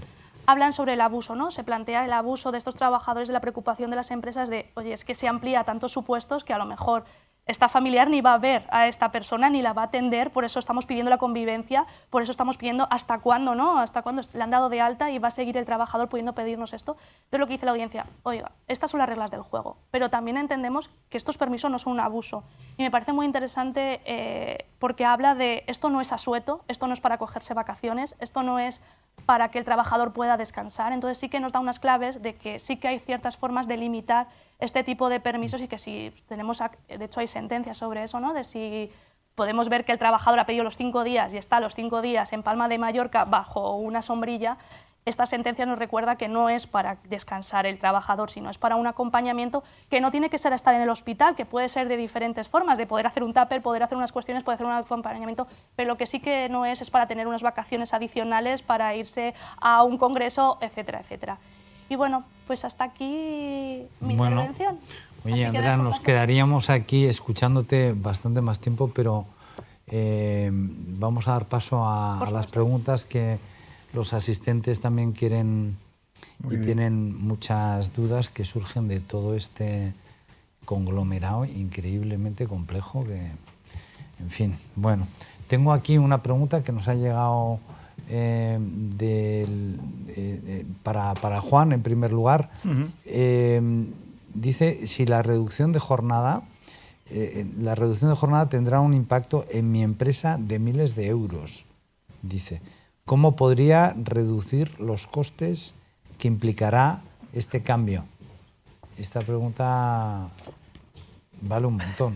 Speaker 3: hablan sobre el abuso, ¿no? Se plantea el abuso de estos trabajadores, de la preocupación de las empresas de, oye, es que se amplía a tantos supuestos que a lo mejor esta familiar ni va a ver a esta persona ni la va a atender, por eso estamos pidiendo la convivencia, por eso estamos pidiendo hasta cuándo, ¿no? Hasta cuándo le han dado de alta y va a seguir el trabajador pudiendo pedirnos esto. Entonces lo que dice la audiencia, oiga, estas son las reglas del juego, pero también entendemos que estos permisos no son un abuso. Y me parece muy interesante porque habla de esto no es asueto, esto no es para cogerse vacaciones, esto no es para que el trabajador pueda descansar. Entonces sí que nos da unas claves de que sí que hay ciertas formas de limitar este tipo de permisos y que si tenemos, de hecho hay sentencias sobre eso, ¿no? De si podemos ver que el trabajador ha pedido los 5 días y está los 5 días en Palma de Mallorca bajo una sombrilla, esta sentencia nos recuerda que no es para descansar el trabajador, sino es para un acompañamiento que no tiene que ser estar en el hospital, que puede ser de diferentes formas, de poder hacer un tupper, poder hacer unas cuestiones, poder hacer un acompañamiento, pero lo que sí que no es para tener unas vacaciones adicionales, para irse a un congreso, etcétera, etcétera. Y bueno, pues hasta aquí mi intervención.
Speaker 1: Oye, Andrea, nos quedaríamos aquí escuchándote bastante más tiempo, pero vamos a dar paso a las preguntas que los asistentes también quieren y tienen muchas dudas que surgen de todo este conglomerado increíblemente complejo que, en fin, bueno, tengo aquí una pregunta que nos ha llegado para Juan, en primer lugar. Dice si la reducción de jornada tendrá un impacto en mi empresa de miles de euros. Dice, ¿cómo podría reducir los costes que implicará este cambio? Esta pregunta vale un montón.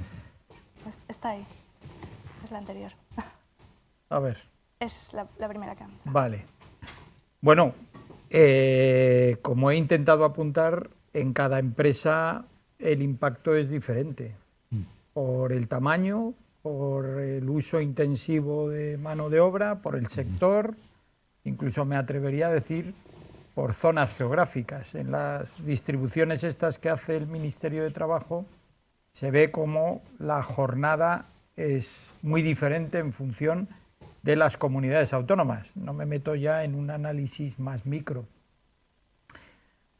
Speaker 3: Está ahí, es la anterior.
Speaker 2: A ver.
Speaker 3: Es la primera que entra.
Speaker 2: Vale. Bueno, como he intentado apuntar, en cada empresa el impacto es diferente. Por el tamaño, por el uso intensivo de mano de obra, por el sector, incluso me atrevería a decir por zonas geográficas. En las distribuciones estas que hace el Ministerio de Trabajo se ve como la jornada es muy diferente en función de las comunidades autónomas. No me meto ya en un análisis más micro.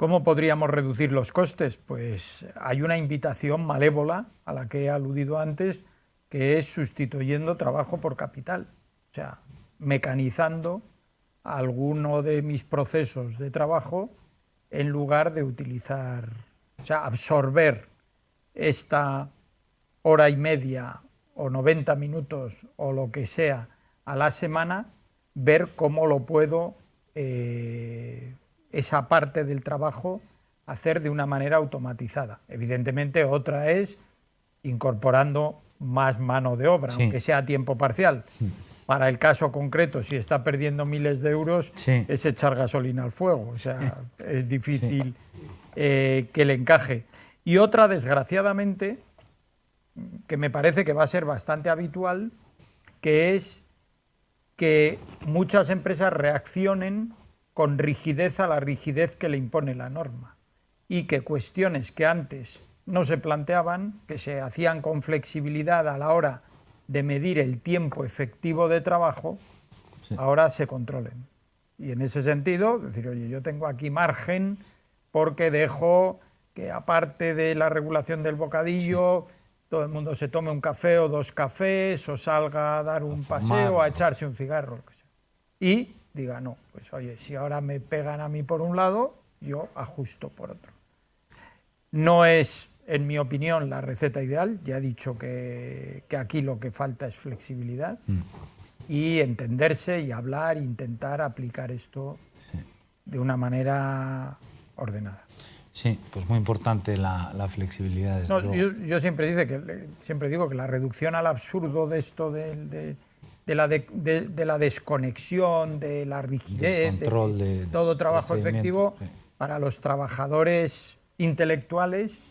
Speaker 2: ¿Cómo podríamos reducir los costes? Pues hay una invitación malévola a la que he aludido antes, que es sustituyendo trabajo por capital, o sea, mecanizando alguno de mis procesos de trabajo en lugar de utilizar, o sea, absorber esta hora y media o 90 minutos o lo que sea a la semana, ver cómo lo puedo, esa parte del trabajo, hacer de una manera automatizada. Evidentemente, otra es incorporando más mano de obra,
Speaker 1: sí,
Speaker 2: aunque sea a tiempo parcial. Para el caso concreto, si está perdiendo miles de euros,
Speaker 1: sí,
Speaker 2: es echar gasolina al fuego. O sea, es difícil que le encaje. Y otra, desgraciadamente, que me parece que va a ser bastante habitual, que es que muchas empresas reaccionen con rigidez a la rigidez que le impone la norma y que cuestiones que antes no se planteaban, que se hacían con flexibilidad a la hora de medir el tiempo efectivo de trabajo,
Speaker 1: sí,
Speaker 2: ahora se controlen. Y en ese sentido, decir, oye, yo tengo aquí margen porque dejo que, aparte de la regulación del bocadillo, sí, todo el mundo se tome un café o 2 cafés, o salga a dar un paseo, a echarse un cigarro, lo que sea. Y diga, no, pues oye, si ahora me pegan a mí por un lado, yo ajusto por otro. No es, en mi opinión, la receta ideal. Ya he dicho que aquí lo que falta es flexibilidad y entenderse y hablar e intentar aplicar esto de una manera ordenada.
Speaker 1: Sí, pues muy importante la flexibilidad. Desde luego.
Speaker 2: Yo siempre digo que la reducción al absurdo de esto de la desconexión, de la rigidez,
Speaker 1: control
Speaker 2: de todo trabajo efectivo,
Speaker 1: sí,
Speaker 2: para los trabajadores intelectuales,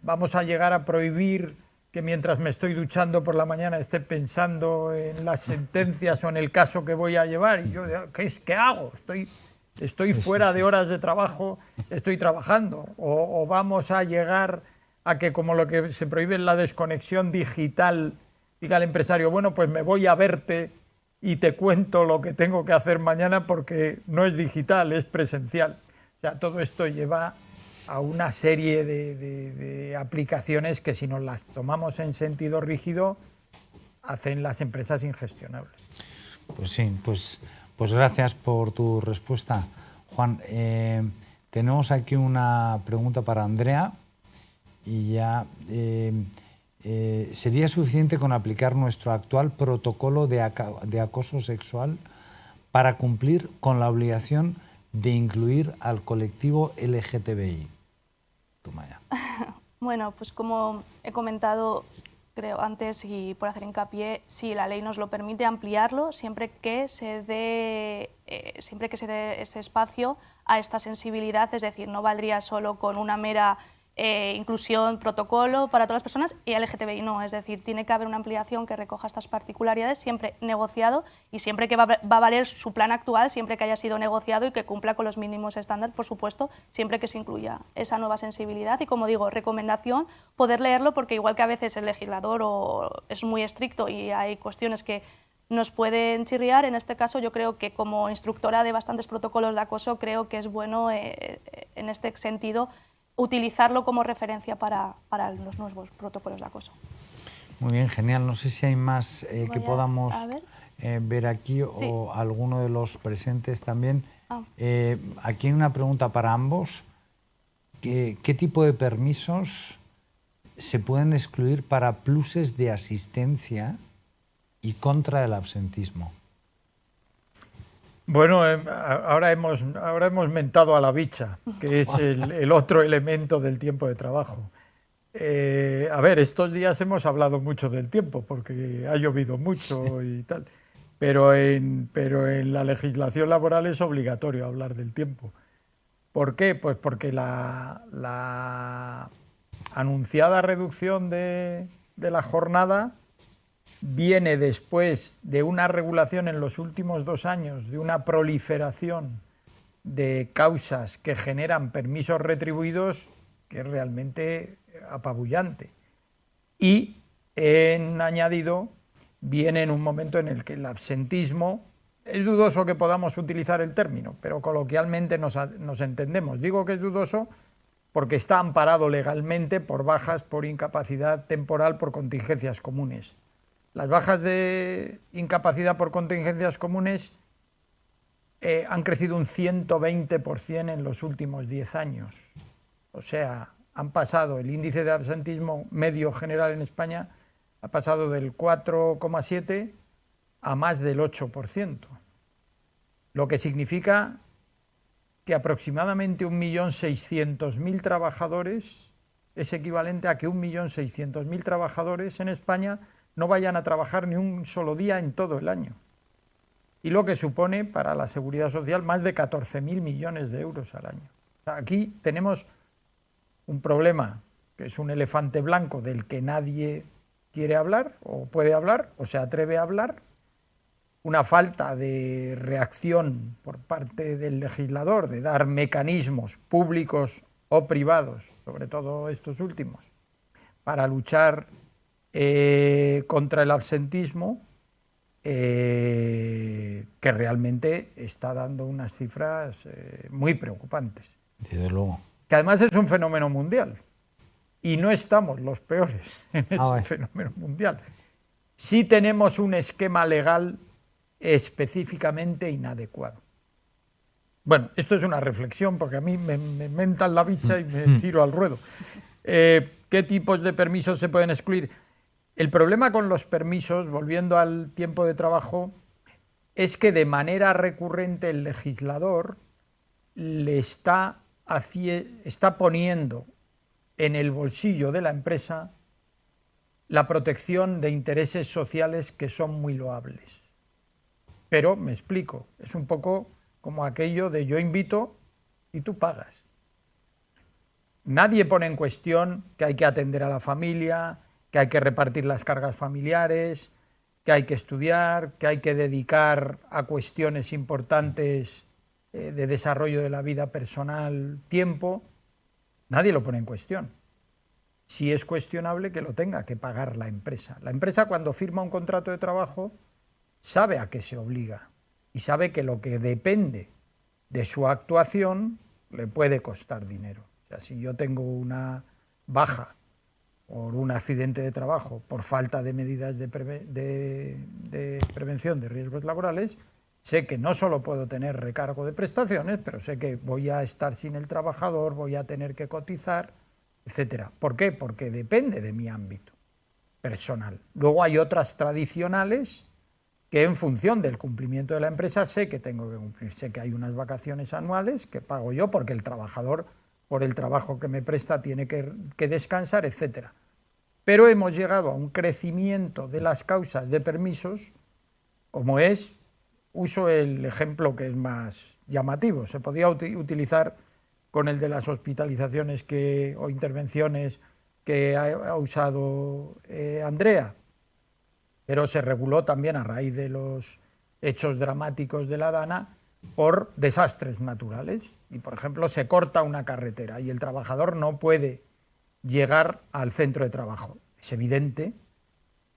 Speaker 2: vamos a llegar a prohibir que mientras me estoy duchando por la mañana esté pensando en las sentencias o en el caso que voy a llevar. Y yo, ¿qué hago? Estoy fuera de horas de trabajo, estoy trabajando. O vamos a llegar a que, como lo que se prohíbe en la desconexión digital, diga el empresario, bueno, pues me voy a verte y te cuento lo que tengo que hacer mañana porque no es digital, es presencial. O sea, todo esto lleva a una serie de aplicaciones que, si nos las tomamos en sentido rígido, hacen las empresas ingestionables.
Speaker 1: Pues sí, pues gracias por tu respuesta, Juan. Tenemos aquí una pregunta para Andrea y ya ¿sería suficiente con aplicar nuestro actual protocolo de acoso sexual para cumplir con la obligación de incluir al colectivo LGTBI? Tumaya.
Speaker 3: Bueno, pues como he comentado, creo antes, y por hacer hincapié, si la ley nos lo permite, ampliarlo siempre que se dé ese espacio a esta sensibilidad, es decir, no valdría solo con una mera inclusión, protocolo para todas las personas, y LGTBI no, es decir, tiene que haber una ampliación que recoja estas particularidades, siempre negociado y siempre que va a valer su plan actual, siempre que haya sido negociado y que cumpla con los mínimos estándares, por supuesto, siempre que se incluya esa nueva sensibilidad. Y como digo, recomendación, poder leerlo, porque igual que a veces el legislador es muy estricto y hay cuestiones que nos pueden chirriar, en este caso yo creo que, como instructora de bastantes protocolos de acoso, creo que es bueno en este sentido utilizarlo como referencia para los nuevos protocolos de acoso.
Speaker 1: Muy bien, genial. No sé si hay más que podamos ver aquí, sí, o alguno de los presentes también. Aquí hay una pregunta para ambos. ¿Qué tipo de permisos se pueden excluir para pluses de asistencia y contra el absentismo?
Speaker 2: Bueno, ahora hemos mentado a la bicha, que es el otro elemento del tiempo de trabajo. A ver, estos días hemos hablado mucho del tiempo, porque ha llovido mucho y tal, pero en la legislación laboral es obligatorio hablar del tiempo. ¿Por qué? Pues porque la anunciada reducción de la jornada viene después de una regulación en los últimos 2 años, de una proliferación de causas que generan permisos retribuidos, que es realmente apabullante. Y en añadido viene en un momento en el que el absentismo es dudoso que podamos utilizar el término, pero coloquialmente nos entendemos. Digo que es dudoso porque está amparado legalmente por bajas por incapacidad temporal por contingencias comunes. Las bajas de incapacidad por contingencias comunes han crecido un 120% en los últimos 10 años. O sea, han pasado, el índice de absentismo medio general en España ha pasado del 4,7 a más del 8%, lo que significa que aproximadamente 1.600.000 trabajadores es equivalente a que 1.600.000 trabajadores en España no vayan a trabajar ni un solo día en todo el año. Y lo que supone para la Seguridad Social más de 14.000 millones de euros al año. O sea, aquí tenemos un problema que es un elefante blanco del que nadie quiere hablar o puede hablar o se atreve a hablar, una falta de reacción por parte del legislador de dar mecanismos públicos o privados, sobre todo estos últimos, para luchar contra el absentismo, que realmente está dando unas cifras muy preocupantes.
Speaker 1: Desde luego.
Speaker 2: Que además es un fenómeno mundial y no estamos los peores en ese fenómeno mundial. Sí tenemos un esquema legal específicamente inadecuado. Bueno, esto es una reflexión porque a mí me mentan la bicha y me tiro al ruedo. ¿Qué tipos de permisos se pueden excluir? El problema con los permisos, volviendo al tiempo de trabajo, es que de manera recurrente el legislador le está poniendo en el bolsillo de la empresa la protección de intereses sociales que son muy loables. Pero, me explico, es un poco como aquello de yo invito y tú pagas. Nadie pone en cuestión que hay que atender a la familia, que hay que repartir las cargas familiares, que hay que estudiar, que hay que dedicar a cuestiones importantes de desarrollo de la vida personal tiempo. Nadie lo pone en cuestión. Sí es cuestionable que lo tenga que pagar la empresa. La empresa, cuando firma un contrato de trabajo, sabe a qué se obliga y sabe que lo que depende de su actuación le puede costar dinero. O sea, si yo tengo una baja por un accidente de trabajo, por falta de medidas de prevención de riesgos laborales, sé que no solo puedo tener recargo de prestaciones, pero sé que voy a estar sin el trabajador, voy a tener que cotizar, etcétera. ¿Por qué? Porque depende de mi ámbito personal. Luego hay otras tradicionales que en función del cumplimiento de la empresa sé que tengo que cumplir. Sé que hay unas vacaciones anuales que pago yo porque el trabajador, por el trabajo que me presta, tiene que descansar, etcétera. Pero hemos llegado a un crecimiento de las causas de permisos, como es, uso el ejemplo que es más llamativo, se podía utilizar con el de las hospitalizaciones o intervenciones que ha usado Andrea, pero se reguló también a raíz de los hechos dramáticos de la Dana por desastres naturales. Y, por ejemplo, se corta una carretera y el trabajador no puede llegar al centro de trabajo. Es evidente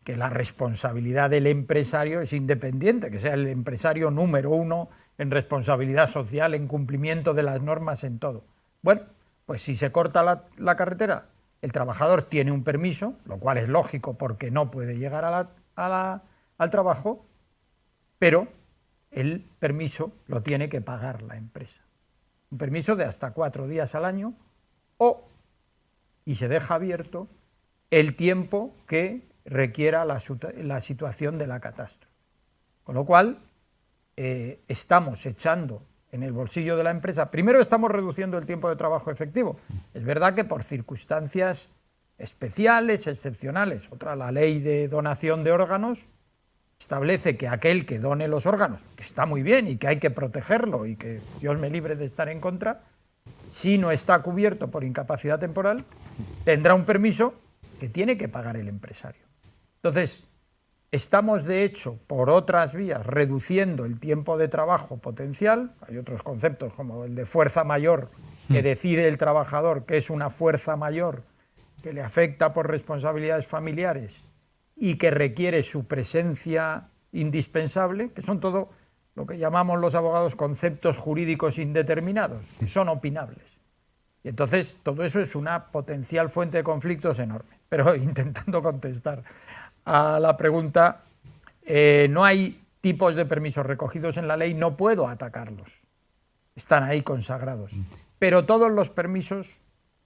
Speaker 2: que la responsabilidad del empresario es independiente, que sea el empresario número uno en responsabilidad social, en cumplimiento de las normas, en todo. Bueno, pues si se corta la carretera, el trabajador tiene un permiso, lo cual es lógico porque no puede llegar al trabajo, pero el permiso lo tiene que pagar la empresa. Un permiso de hasta 4 días al año y se deja abierto el tiempo que requiera la situación de la catástrofe. Con lo cual, estamos echando en el bolsillo de la empresa. Primero, estamos reduciendo el tiempo de trabajo efectivo. Es verdad que por circunstancias especiales, excepcionales. Otra, la ley de donación de órganos establece que aquel que done los órganos, que está muy bien y que hay que protegerlo y que Dios me libre de estar en contra, si no está cubierto por incapacidad temporal, tendrá un permiso que tiene que pagar el empresario. Entonces, estamos de hecho, por otras vías, reduciendo el tiempo de trabajo potencial. Hay otros conceptos como el de fuerza mayor, que decide el trabajador que es una fuerza mayor que le afecta por responsabilidades familiares y que requiere su presencia indispensable, que son todo lo que llamamos los abogados conceptos jurídicos indeterminados, que son opinables. Y entonces todo eso es una potencial fuente de conflictos enorme. Pero intentando contestar a la pregunta, no hay tipos de permisos recogidos en la ley, no puedo atacarlos. Están ahí consagrados. Pero todos los permisos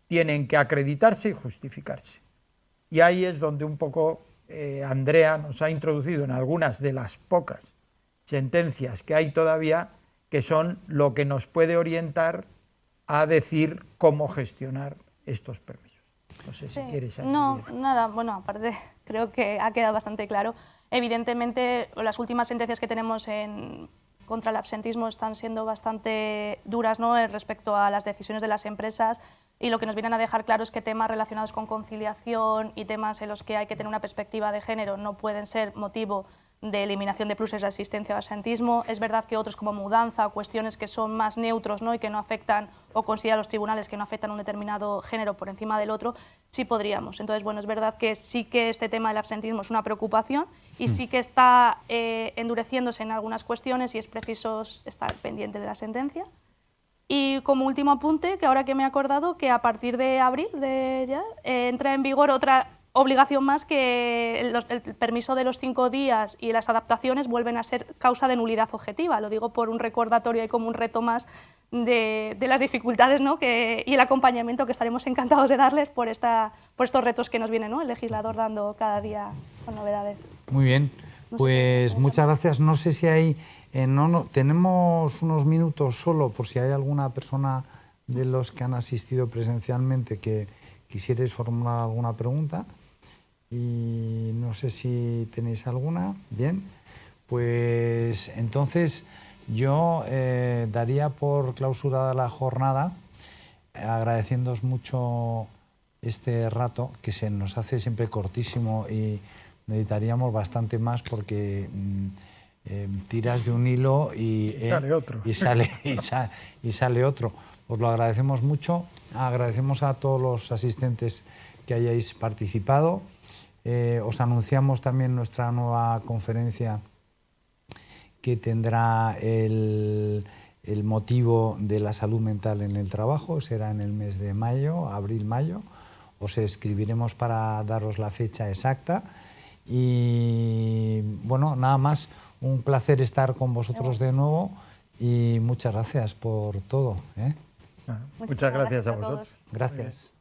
Speaker 2: tienen que acreditarse y justificarse. Y ahí es donde un poco Andrea nos ha introducido en algunas de las pocas sentencias que hay todavía, que son lo que nos puede orientar a decir cómo gestionar estos permisos. No sé si quieres añadir.
Speaker 3: No, nada, bueno, aparte creo que ha quedado bastante claro. Evidentemente, las últimas sentencias que tenemos contra el absentismo están siendo bastante duras, ¿no?, respecto a las decisiones de las empresas, y lo que nos vienen a dejar claro es que temas relacionados con conciliación y temas en los que hay que tener una perspectiva de género no pueden ser motivo de eliminación de pluses de asistencia o absentismo. Es verdad que otros, como mudanza o cuestiones que son más neutros, ¿no?, y que no afectan, o consideran los tribunales que no afectan a un determinado género por encima del otro, sí podríamos. Entonces, bueno, es verdad que sí que este tema del absentismo es una preocupación y sí que está endureciéndose en algunas cuestiones y es preciso estar pendiente de la sentencia. Y como último apunte, que ahora que me he acordado, que a partir de abril entra en vigor otra obligación más, que el permiso de los 5 días y las adaptaciones vuelven a ser causa de nulidad objetiva. Lo digo por un recordatorio y como un reto más de las dificultades, ¿no?, y el acompañamiento que estaremos encantados de darles por estos retos que nos viene, ¿no?, el legislador dando cada día con novedades.
Speaker 1: Muy bien, pues muchas gracias. No sé si hay... tenemos unos minutos solo por si hay alguna persona de los que han asistido presencialmente que quisierais formular alguna pregunta. Y no sé si tenéis alguna. Bien, pues entonces yo daría por clausurada la jornada, agradeciéndoos mucho este rato, que se nos hace siempre cortísimo y necesitaríamos bastante más porque tiras de un hilo y
Speaker 2: sale otro.
Speaker 1: y sale otro. Os lo agradecemos mucho, agradecemos a todos los asistentes que hayáis participado. Os anunciamos también nuestra nueva conferencia, que tendrá el motivo de la salud mental en el trabajo. Será en el mes de mayo, abril-mayo. Os escribiremos para daros la fecha exacta. Y bueno, nada más, un placer estar con vosotros de nuevo y muchas gracias por todo.
Speaker 2: Muchas gracias a vosotros.
Speaker 1: Gracias.